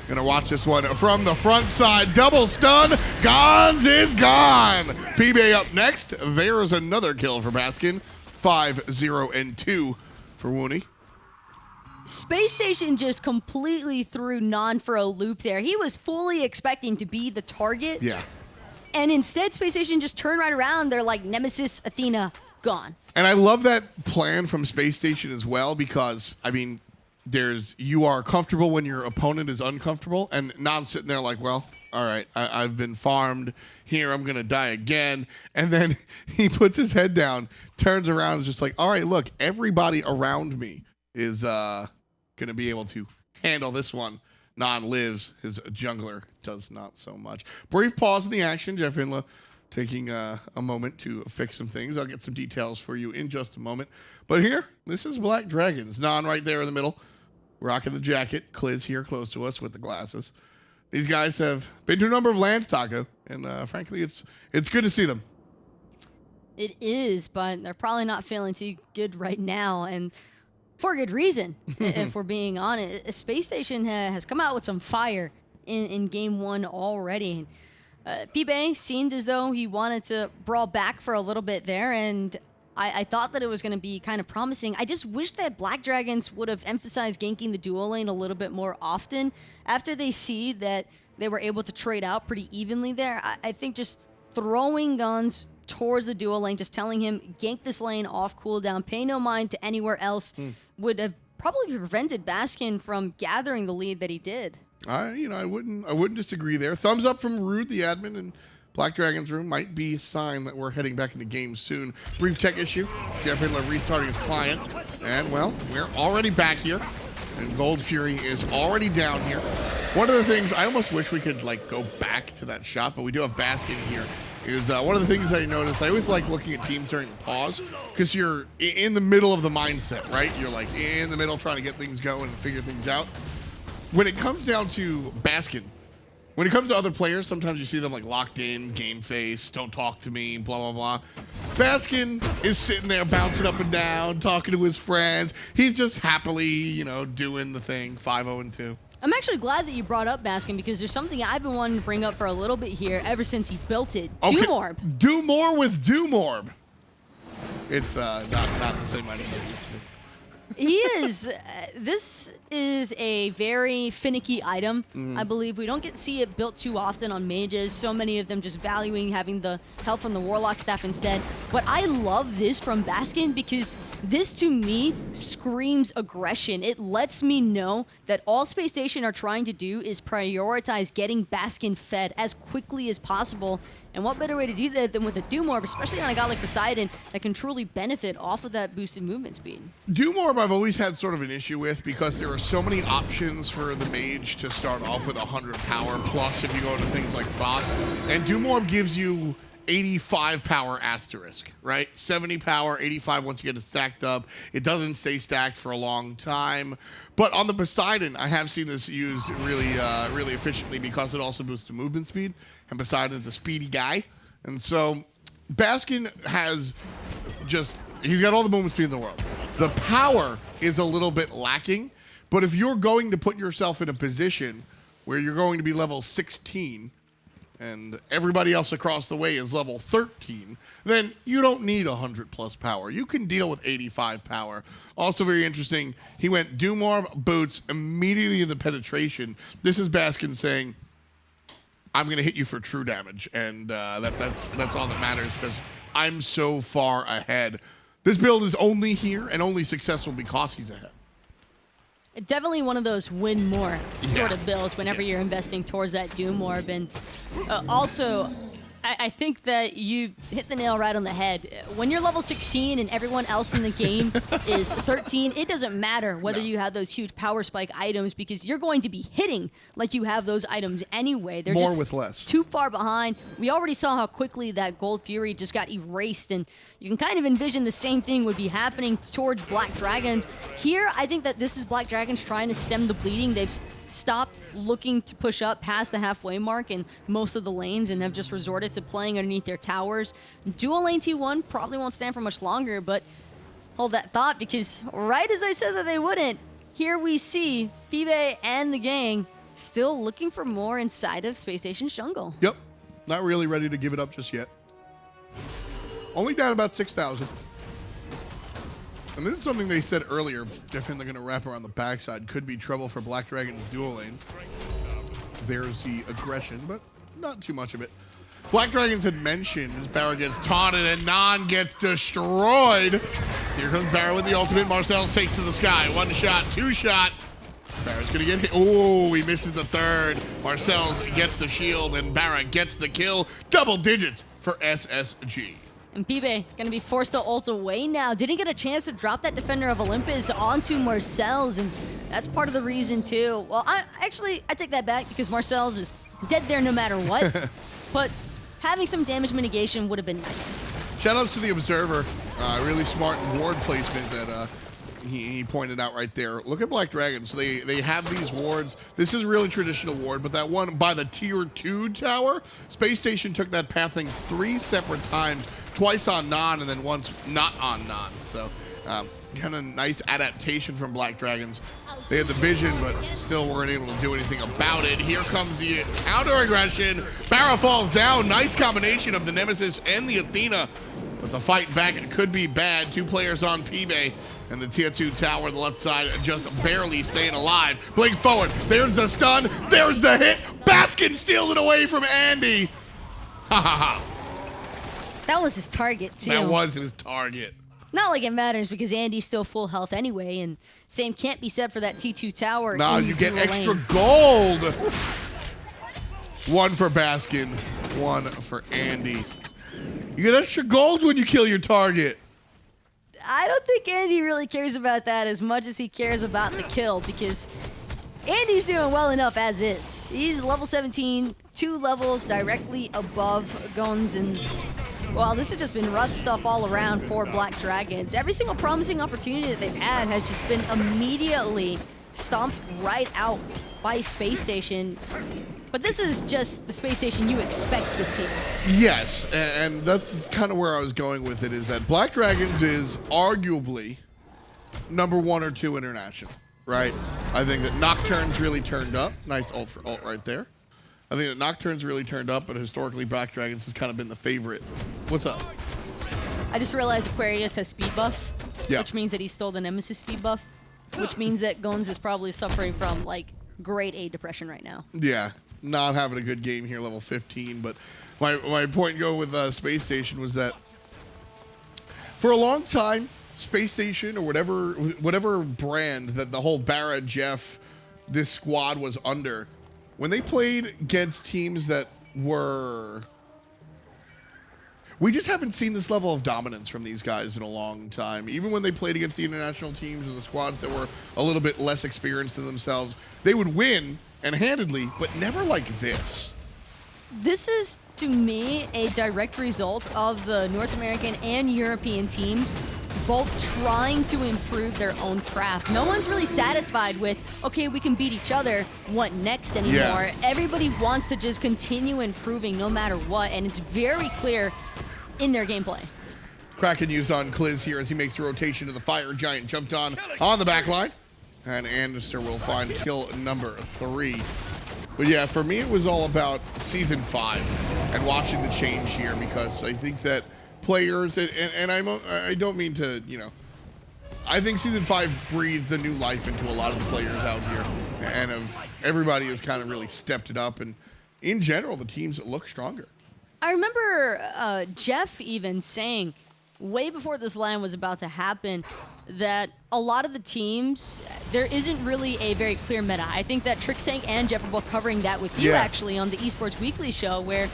Speaker 3: gonna watch this one from the front side. Double stun. zGonnZ is gone. PIBE up next. There's another kill for Baskin. 5-0-2 for Wooney.
Speaker 1: Space Station just completely threw Nann for a loop there. He was fully expecting to be the target.
Speaker 3: Yeah.
Speaker 1: And instead, Space Station just turned right around. They're like, Nemesis, Athena, gone.
Speaker 3: And I love that plan from Space Station as well because, I mean, you are comfortable when your opponent is uncomfortable, and Nann's sitting there like, well, all right, I've been farmed here. I'm going to die again. And then he puts his head down, turns around, and is just like, all right, look, everybody around me is going to be able to handle this one. Nann lives. His jungler does not so much. Brief pause in the action. JeffHindla taking a moment to fix some things. I'll get some details for you in just a moment. But here, this is Black Dragons. Nann right there in the middle, rocking the jacket. Kliz here close to us with the glasses. These guys have been to a number of lands, Taco, and frankly, it's good to see them.
Speaker 1: It is, but they're probably not feeling too good right now, and for good reason, if we're being honest. Spacestation has come out with some fire in Game 1 already. PIBE seemed as though he wanted to brawl back for a little bit there, and I thought that it was going to be kind of promising. I just wish that Black Dragons would have emphasized ganking the dual lane a little bit more often. After they see that they were able to trade out pretty evenly there, I think just throwing guns towards the dual lane, just telling him, gank this lane off cooldown, pay no mind to anywhere else, would have probably prevented Baskin from gathering the lead that he did.
Speaker 3: I wouldn't disagree there. Thumbs up from Rude, the admin, and Black Dragon's room might be a sign that we're heading back into game soon. Brief tech issue. JeffHindla restarting his client. And, well, we're already back here. And Gold Fury is already down here. One of the things, I almost wish we could, like, go back to that shot, but we do have Baskin here. Is one of the things I notice, I always like looking at teams during the pause, because you're in the middle of the mindset, right? You're, like, in the middle trying to get things going and figure things out. When it comes down to Baskin, when it comes to other players, sometimes you see them like locked in, game face, don't talk to me, blah, blah, blah. Baskin is sitting there bouncing up and down, talking to his friends. He's just happily, doing the thing, 5-0-2.
Speaker 1: I'm actually glad that you brought up Baskin, because there's something I've been wanting to bring up for a little bit here ever since he built it.
Speaker 3: Okay.
Speaker 1: Doomorb.
Speaker 3: Do more with Doomorb. It's not the same item that it used to be.
Speaker 1: He is. This is a very finicky item. I believe we don't get to see it built too often on mages. So many of them just valuing having the help from the Warlock staff instead. But I love this from Baskin, because this to me screams aggression. It lets me know that all Spacestation are trying to do is prioritize getting Baskin fed as quickly as possible. And what better way to do that than with a Doomorb, especially on a guy like Poseidon that can truly benefit off of that boosted movement speed.
Speaker 3: Doomorb I've always had sort of an issue with, because there are so many options for the mage to start off with 100 power plus if you go to things like Thought. And Doomorb gives you 85 power asterisk, right? 70 power, 85 once you get it stacked up. It doesn't stay stacked for a long time. But on the Poseidon, I have seen this used really efficiently, because it also boosts the movement speed. And Poseidon's a speedy guy. And so Baskin has he's got all the movement speed in the world. The power is a little bit lacking. But if you're going to put yourself in a position where you're going to be level 16, and everybody else across the way is level 13, then you don't need 100 plus power. You can deal with 85 power. Also very interesting, he went Doomorb, boots, immediately into penetration. This is Baskin saying, I'm going to hit you for true damage, and that's all that matters, because I'm so far ahead. This build is only here and only successful because he's ahead.
Speaker 1: Definitely one of those win more sort of builds whenever you're investing towards that Doomorb. And also, I think that you hit the nail right on the head. When you're level 16 and everyone else in the game is 13, it doesn't matter whether you have those huge power spike items, because you're going to be hitting like you have those items anyway. They're
Speaker 3: more
Speaker 1: just
Speaker 3: with less.
Speaker 1: Too far behind. We already saw how quickly that Gold Fury just got erased, and you can kind of envision the same thing would be happening towards Black Dragons. Here, I think that this is Black Dragons trying to stem the bleeding. They've stopped looking to push up past the halfway mark in most of the lanes and have just resorted to playing underneath their towers. Dual lane T1 probably won't stand for much longer, but hold that thought, because right as I said that they wouldn't, here we see PIBE and the gang still looking for more inside of Spacestation's jungle.
Speaker 3: Yep. Not really ready to give it up just yet. Only down about 6,000. And this is something they said earlier. JeffHindla going to wrap around the backside. Could be trouble for Black Dragon's dual lane. There's the aggression, but not too much of it. Black Dragons had mentioned as BaRRa gets taunted and Nann gets destroyed. Here comes BaRRa with the ultimate. MarcelZ takes to the sky. One shot, two shot. Barra's gonna get hit. Oh, he misses the third. MarcelZ gets the shield, and BaRRa gets the kill. Double digits for SSG.
Speaker 1: And PIBE going to be forced to ult away now. Didn't get a chance to drop that Defender of Olympus onto MarcelZ, and that's part of the reason too. Well, I take that back because MarcelZ is dead there no matter what. But having some damage mitigation would have been nice.
Speaker 3: Shoutouts to the Observer. Really smart ward placement that he pointed out right there. Look at Black Dragon. So they have these wards. This is a really traditional ward, but that one by the tier 2 tower, Spacestation took that pathing 3 separate times. Twice on Nann and then once not on Nann. So kind of nice adaptation from Black Dragons. They had the vision, but still weren't able to do anything about it. Here comes the counter aggression. BaRRa falls down. Nice combination of the Nemesis and the Athena. But the fight back could be bad. 2 players on PIBE. And the tier 2 tower on the left side just barely staying alive. Blink forward. There's the stun. There's the hit. Baskin steals it away from Andy. Ha ha ha.
Speaker 1: That was his target, too.
Speaker 3: That was his target.
Speaker 1: Not like it matters because Andy's still full health anyway, and same can't be said for that T2 tower.
Speaker 3: Now you get extra gold. Oof. 1 for Baskin, 1 for Andy. You get extra gold when you kill your target.
Speaker 1: I don't think Andy really cares about that as much as he cares about the kill, because Andy's doing well enough as is. He's level 17, 2 levels directly above zGonnZ, and well, this has just been rough stuff all around for Black Dragons. Every single promising opportunity that they've had has just been immediately stomped right out by Spacestation. But this is just the Spacestation you expect to see.
Speaker 3: Yes, and that's kind of where I was going with it, is that Black Dragons is arguably number 1 or 2 international, right? I think that Nocturne's really turned up. Nice ult for ult right there. I think that Nocturne's really turned up, but historically Black Dragons has kind of been the favorite. What's up?
Speaker 1: I just realized Aquarius has speed buff, which means that he stole the Nemesis speed buff, which means that zGonnZ is probably suffering from, like, grade A depression right now.
Speaker 3: Yeah, not having a good game here, level 15. But my point going with Spacestation was that for a long time, Spacestation or whatever brand that the whole BaRRa, Jeff, this squad was under, when they played against teams that were... We just haven't seen this level of dominance from these guys in a long time. Even when they played against the international teams or the squads that were a little bit less experienced than themselves, they would win, and handedly, but never like this.
Speaker 1: This is, to me, a direct result of the North American and European teams both trying to improve their own craft. No one's really satisfied with, okay, we can beat each other, what next anymore? Yeah. Everybody wants to just continue improving no matter what, and it's very clear in their gameplay.
Speaker 3: Kraken used on Kliz here as he makes the rotation to the fire giant, jumped on the back line, and andinster will find kill number 3. But yeah, for me it was all about Season 5 and watching the change here, because I think that players, and I don't mean to, you know, I think Season 5 breathed a new life into a lot of the players out here, and everybody has kind of really stepped it up, and in general, the teams look stronger.
Speaker 1: I remember Jeff even saying, way before this LAN was about to happen, that a lot of the teams, there isn't really a very clear meta. I think that Trixtank and Jeff are both covering that with you, actually, on the Esports Weekly show, where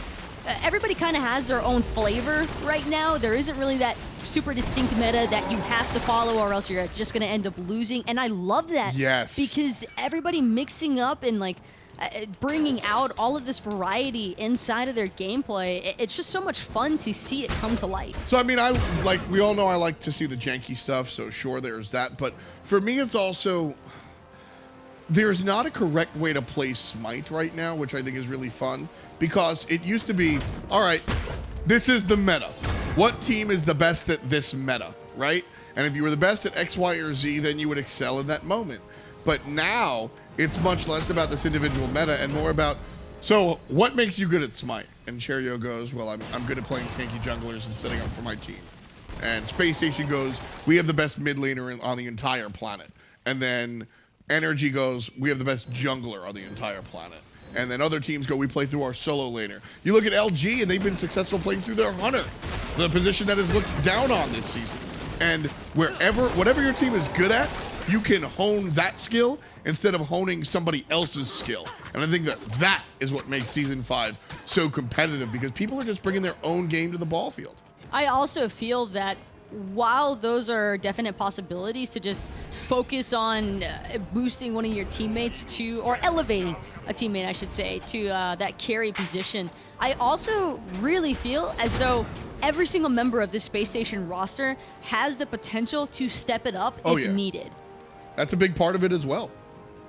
Speaker 1: everybody kind of has their own flavor right now. There isn't really that super distinct meta that you have to follow or else you're just going to end up losing. And I love that.
Speaker 3: Yes.
Speaker 1: Because everybody mixing up and like bringing out all of this variety inside of their gameplay, it's just so much fun to see it come to light.
Speaker 3: So, I mean, we all know I like to see the janky stuff, so sure, there's that. But for me, it's also, there's not a correct way to play Smite right now, which I think is really fun, because it used to be, all right, this is the meta. What team is the best at this meta, right? And if you were the best at X, Y, or Z, then you would excel in that moment. But now, it's much less about this individual meta and more about, so what makes you good at Smite? And Cherio goes, well, I'm good at playing tanky junglers and setting up for my team. And Spacestation goes, we have the best mid laner on the entire planet. And then Energy goes, we have the best jungler on the entire planet. And then other teams go, we play through our solo laner. You look at LG, and they've been successful playing through their hunter, the position that is looked down on this season. And whatever your team is good at, you can hone that skill instead of honing somebody else's skill. And I think that is what makes Season 5 so competitive, because people are just bringing their own game to the ball field.
Speaker 1: I also feel that while those are definite possibilities to just focus on boosting one of your teammates to, or elevating a teammate, I should say, to that carry position, I also really feel as though every single member of this Space Station roster has the potential to step it up if needed.
Speaker 3: That's a big part of it as well.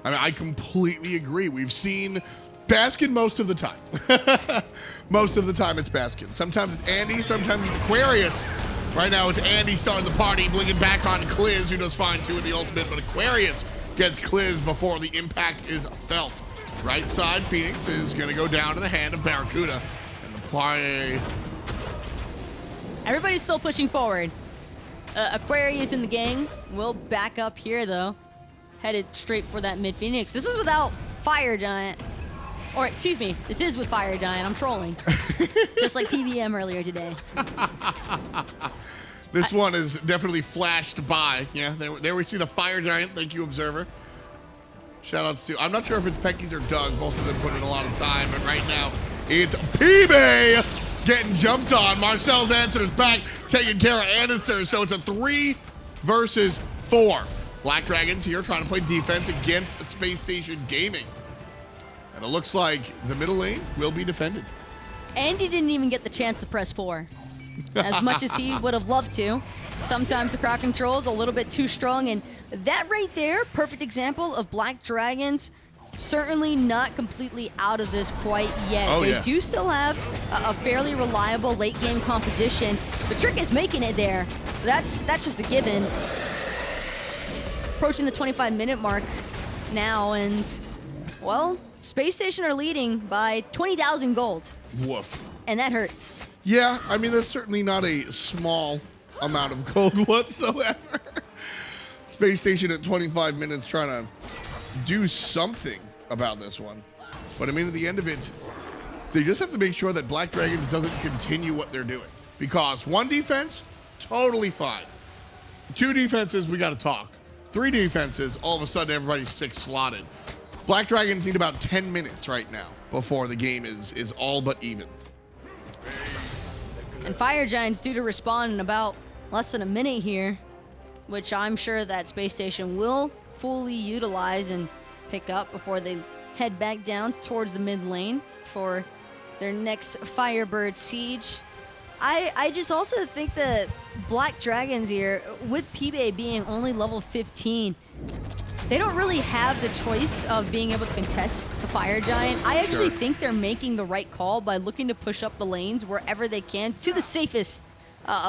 Speaker 3: I mean, I completely agree. We've seen Baskin most of the time. Most of the time it's Baskin. Sometimes it's Andy, sometimes it's Aquarius. Right now it's Andy starting the party, blinking back on Kliz, who does fine too with the ultimate, but Aquarius gets Kliz before the impact is felt. Right side, Phoenix is going to go down to the hand of BaRRaCCuDDa. And the play...
Speaker 1: Everybody's still pushing forward. Aquarius and the gang will back up here, though. Headed straight for that mid Phoenix. This is without Fire Giant. Or, excuse me, this is with Fire Giant. I'm trolling. Just like PBM earlier today.
Speaker 3: This one is definitely flashed by. Yeah, there we see the Fire Giant. Thank you, Observer. Shoutouts to, I'm not sure if it's Peckies or Doug. Both of them put in a lot of time. But right now, it's PIBE getting jumped on. MarcelZ answers back, taking care of andinster. So it's a 3 versus 4. Black Dragons here trying to play defense against Space Station Gaming. And it looks like the middle lane will be defended.
Speaker 1: Andy didn't even get the chance to press 4. As much as he would have loved to. Sometimes the crowd control is a little bit too strong, and that right there, perfect example of Black Dragons certainly not completely out of this quite yet. They do still have a fairly reliable late game composition. The trick is making it there. That's just a given. Approaching the 25-minute mark now, and well, Space Station are leading by 20,000 gold.
Speaker 3: Woof.
Speaker 1: And that hurts.
Speaker 3: Yeah, I mean, that's certainly not a small amount of gold whatsoever. Space Station at 25 minutes trying to do something about this one. But I mean, at the end of it, they just have to make sure that Black Dragons doesn't continue what they're doing. Because 1 defense, totally fine. 2 defenses, we got to talk. 3 defenses, all of a sudden everybody's 6 slotted. Black Dragons need about 10 minutes right now before the game is all but even.
Speaker 1: And Fire Giant's due to respawn in about less than a minute here, which I'm sure that Space Station will fully utilize and pick up before they head back down towards the mid lane for their next Firebird siege. I just also think that Black Dragons here, with PIBE being only level 15, they don't really have the choice of being able to contest the Fire Giant. I actually think they're making the right call by looking to push up the lanes wherever they can to the safest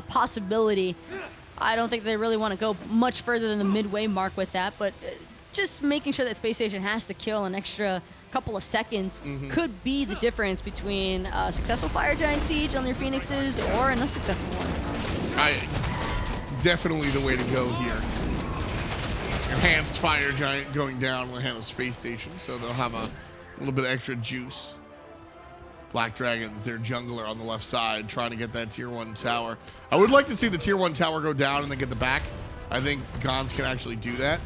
Speaker 1: possibility. I don't think they really want to go much further than the midway mark with that, but just making sure that Space Station has to kill an extra couple of seconds could be the difference between a successful Fire Giant siege on their Phoenixes or an unsuccessful one.
Speaker 3: Definitely the way to go here. Enhanced Fire Giant going down on the hand of Space Station, so they'll have a little bit of extra juice. Black Dragons, their jungler on the left side, trying to get that tier 1 tower. I would like to see the tier 1 tower go down and then get the back. I think zGonnZ can actually do that.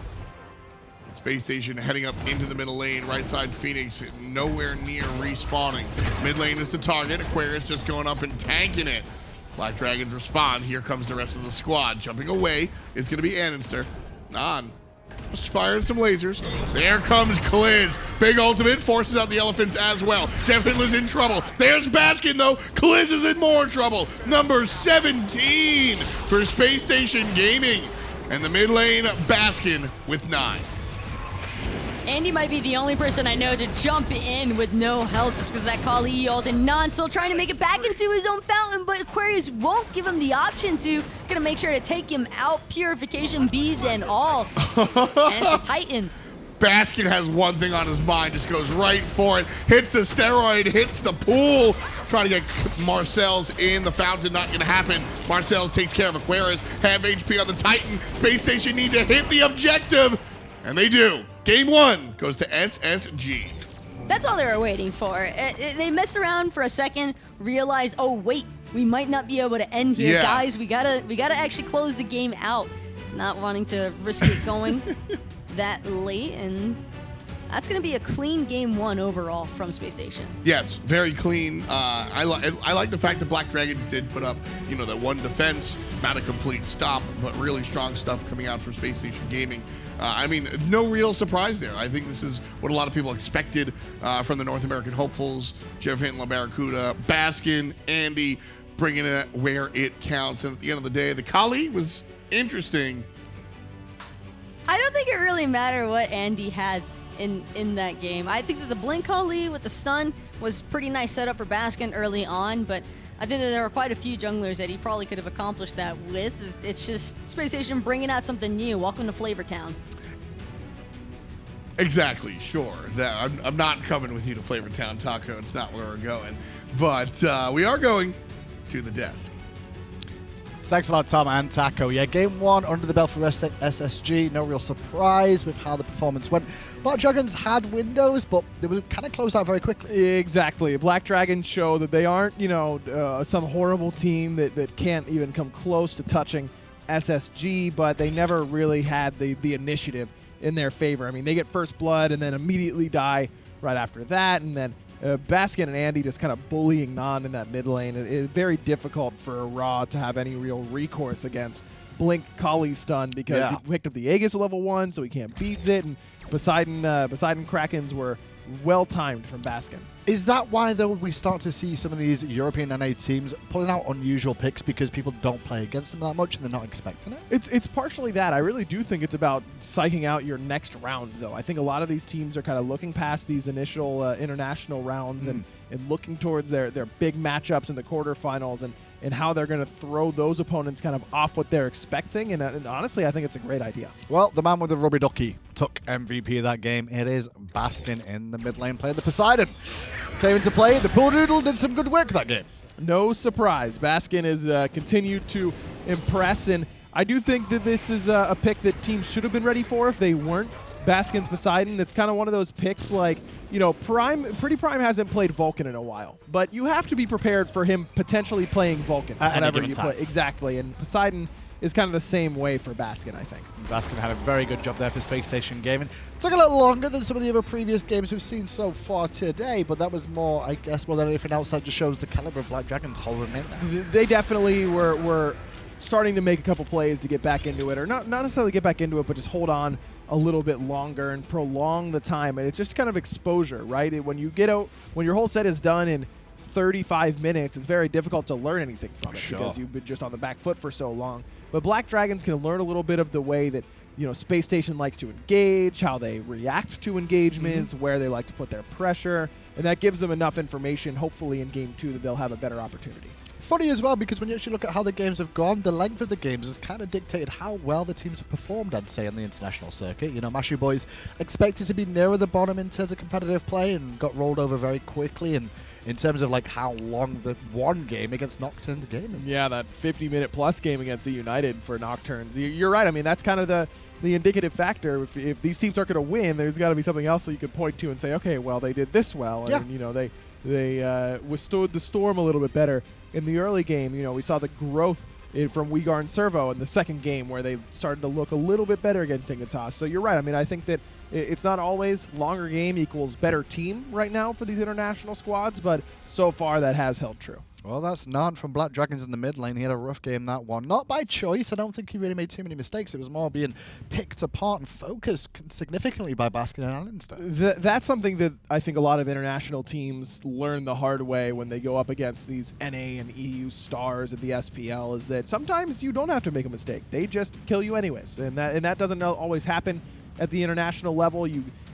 Speaker 3: Space Station heading up into the middle lane. Right side Phoenix nowhere near respawning. Mid lane is the target. Aquarius just going up and tanking it. Black Dragons respond. Here comes the rest of the squad. Jumping away is going to be andinster. Nann just firing some lasers. There comes Kliz. Big ultimate forces out the elephants as well. JeffHindla's in trouble. There's Baskin though. Kliz is in more trouble. Number 17 for Space Station Gaming. And the mid lane, Baskin with 9.
Speaker 1: Andy might be the only person I know to jump in with no health just because of that Kali ult, and Nann still trying to make it back into his own fountain, but Aquarius won't give him the option to. Gonna make sure to take him out, purification beads and all. And it's a Titan.
Speaker 3: Baskin has one thing on his mind, just goes right for it. Hits the steroid, hits the pool. Trying to get MarcelZ in the fountain, not gonna happen. MarcelZ takes care of Aquarius. Half HP on the Titan. Space Station need to hit the objective, and they do. Game 1 goes to SSG.
Speaker 1: That's all they were waiting for. They messed around for a second, realized, oh wait, we might not be able to end here, guys. We gotta actually close the game out. not wanting to risk it going that late, and that's going to be a clean game 1 overall from Spacestation.
Speaker 3: Yes, very clean. I like the fact that Black Dragons did put up, that one defense, not a complete stop, but really strong stuff coming out from Spacestation Gaming. No real surprise there. I think this is what a lot of people expected from the North American hopefuls. JeffHindla, BaRRaCCuDDa, Baskin, Andy, bringing it where it counts. And at the end of the day, the Kali was interesting.
Speaker 1: I don't think it really mattered what Andy had in that game. I think that the Blink Kali with the stun was pretty nice setup for Baskin early on, but I think that there were quite a few junglers that he probably could have accomplished that with. It's just Spacestation bringing out something new. Welcome to Flavor Town.
Speaker 3: Exactly, sure. I'm not coming with you to Flavor Town, Taco. It's not where we're going. But we are going to the desk.
Speaker 7: Thanks a lot, Tom and Taco. Yeah, game 1 under the belt for SSG. No real surprise with how the performance went. Black Dragons had windows, but they were kind of closed out very quickly.
Speaker 8: Exactly. Black Dragons show that they aren't, some horrible team that can't even come close to touching SSG, but they never really had the initiative in their favor. I mean, they get first blood and then immediately die right after that, and then Baskin and Andy just kind of bullying Nann in that mid lane. It's very difficult for Raw to have any real recourse against Blink Kali's stun because he picked up the Aegis at level 1, so he can't beat it, and Poseidon Krakens were well-timed from Baskin.
Speaker 7: Is that why, though, we start to see some of these European NA teams pulling out unusual picks because people don't play against them that much and they're not expecting it?
Speaker 8: It's partially that. I really do think it's about psyching out your next round, though. I think a lot of these teams are kind of looking past these initial international rounds and looking towards their big matchups in the quarterfinals and how they're going to throw those opponents kind of off what they're expecting. And honestly, I think it's a great idea.
Speaker 7: Well, the man with the rubber ducky took MVP of that game. It is Baskin in the mid lane playing the Poseidon. Came into play. The Pool Doodle did some good work that game.
Speaker 8: No surprise. Baskin has continued to impress, and I do think that this is a pick that teams should have been ready for if they weren't. Baskin's Poseidon, it's kind of one of those picks like, Pretty Prime hasn't played Vulcan in a while, but you have to be prepared for him potentially playing Vulcan whenever you play. Exactly, and Poseidon is kind of the same way for Baskin, I think.
Speaker 7: Baskin had a very good job there for Spacestation Gaming. It took a little longer than some of the other previous games we've seen so far today, but that was more, I guess, more than anything else, that just shows the caliber of Black Dragons holding in there.
Speaker 8: They definitely were starting to make a couple plays to get back into it, or not necessarily get back into it, but just hold on a little bit longer and prolong the time. And it's just kind of exposure, right? When you get out, when your whole set is done in 35 minutes, it's very difficult to learn anything from it because you've been just on the back foot for so long. But Black Dragons can learn a little bit of the way that Space Station likes to engage, how they react to engagements, where they like to put their pressure, and that gives them enough information, hopefully in Game 2, that they'll have a better opportunity.
Speaker 7: Funny as well, because when you actually look at how the games have gone, the length of the games has kind of dictated how well the teams have performed, I'd say, on the international circuit. Mashu Boys expected to be nearer the bottom in terms of competitive play and got rolled over very quickly, and in terms of how long the one game against Nocturne's game is.
Speaker 8: Yeah, that 50-minute plus game against the United for Nocturnes. You're right. I mean, that's kind of the indicative factor. If these teams aren't going to win, there's got to be something else that you could point to and say, okay, well, they did this well, and they withstood the storm a little bit better. In the early game, we saw the growth from Uyghur and Servo in the second game where they started to look a little bit better against Dignitas. So you're right. I mean, I think that it's not always longer game equals better team right now for these international squads, but so far that has held true.
Speaker 7: Well, that's Nann from Black Dragons in the mid lane. He had a rough game, that one. Not by choice. I don't think he really made too many mistakes. It was more being picked apart and focused significantly by Baskin and andinster.
Speaker 8: That's something that I think a lot of international teams learn the hard way when they go up against these NA and EU stars at the SPL, is that sometimes you don't have to make a mistake. They just kill you anyways. And that doesn't always happen at the international level.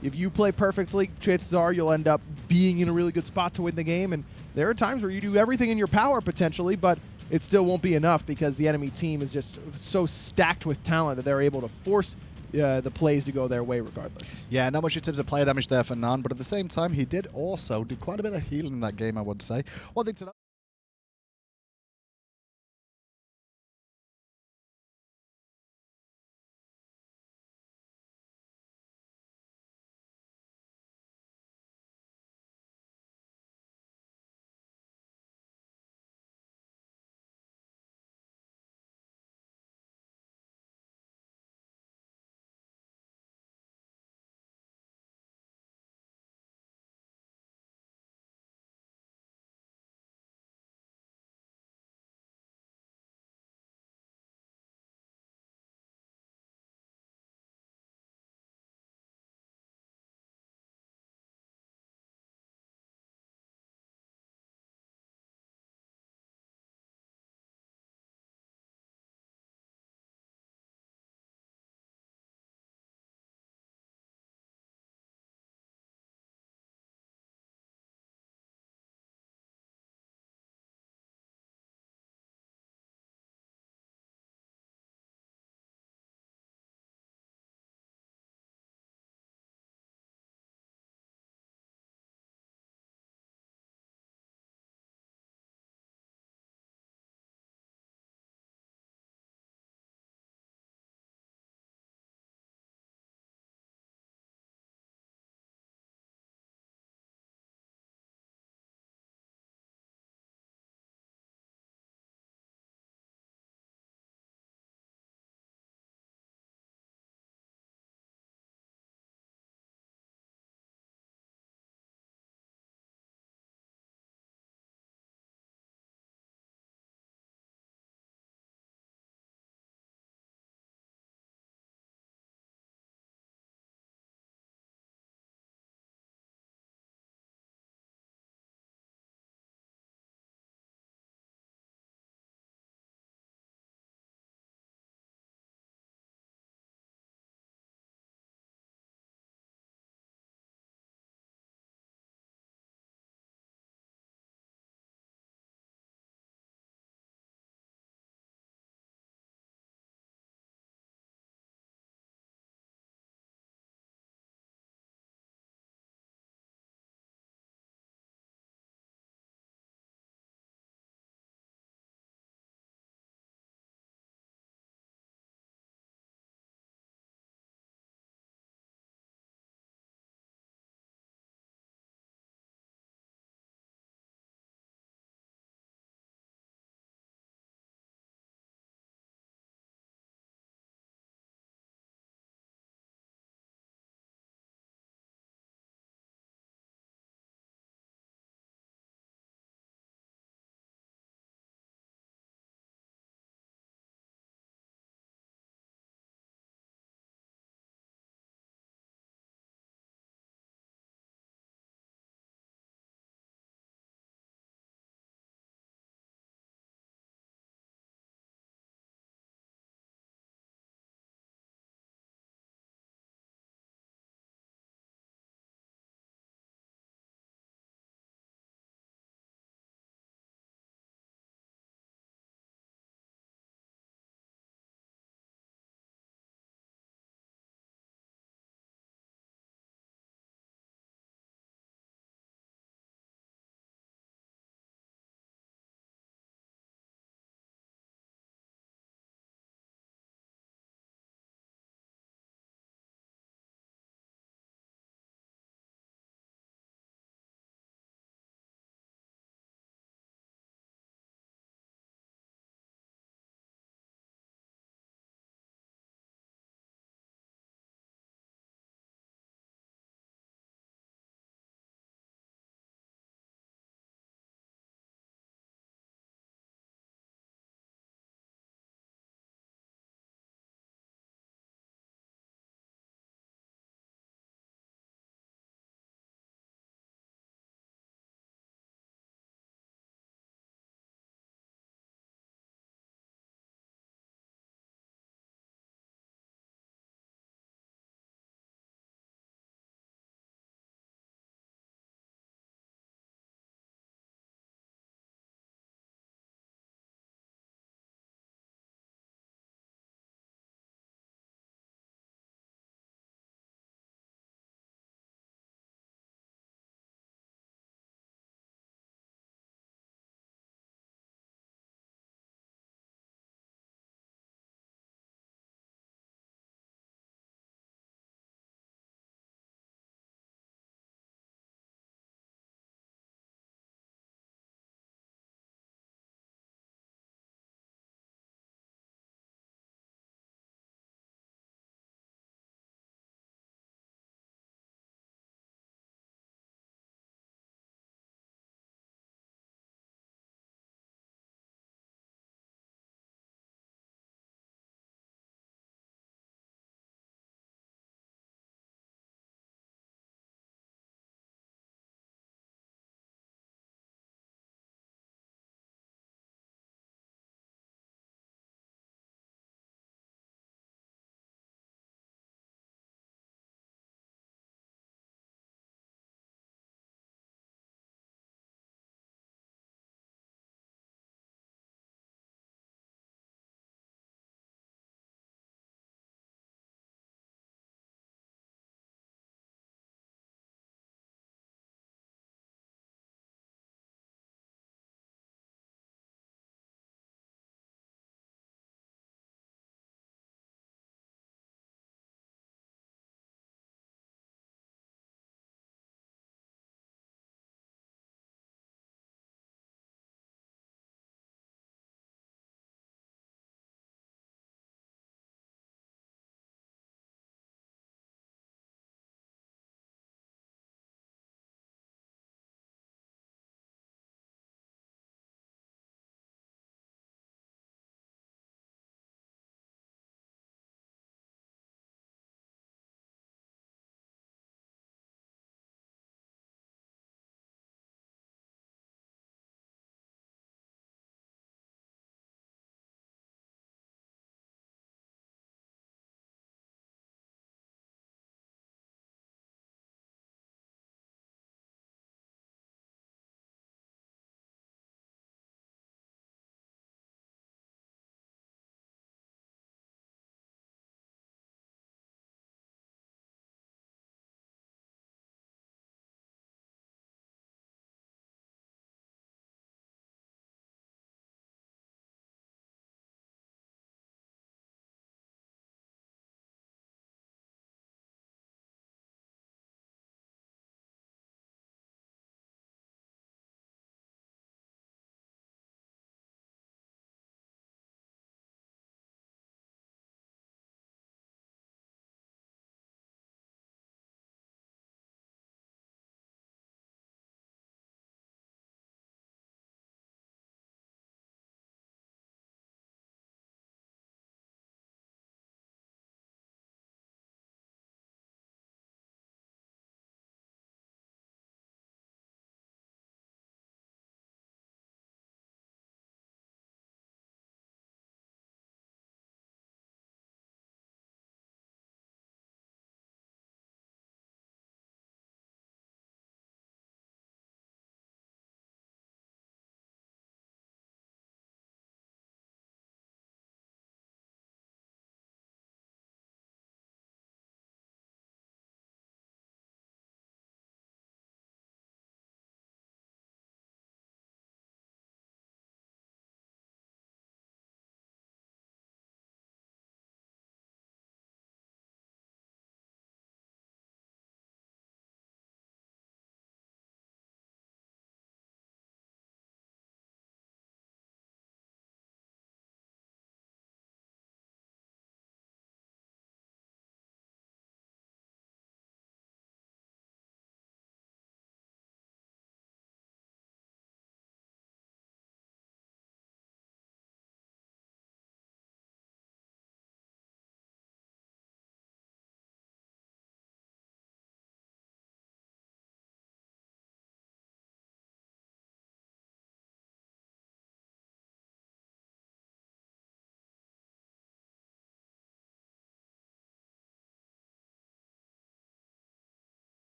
Speaker 8: If you play perfectly, chances are you'll end up being in a really good spot to win the game. And there are times where you do everything in your power potentially, but it still won't be enough because the enemy team is just so stacked with talent that they're able to force the plays to go their way regardless.
Speaker 7: Yeah, not much in terms of player damage there for Nann, but at the same time, he did also do quite a bit of healing in that game, I would say. One thing to know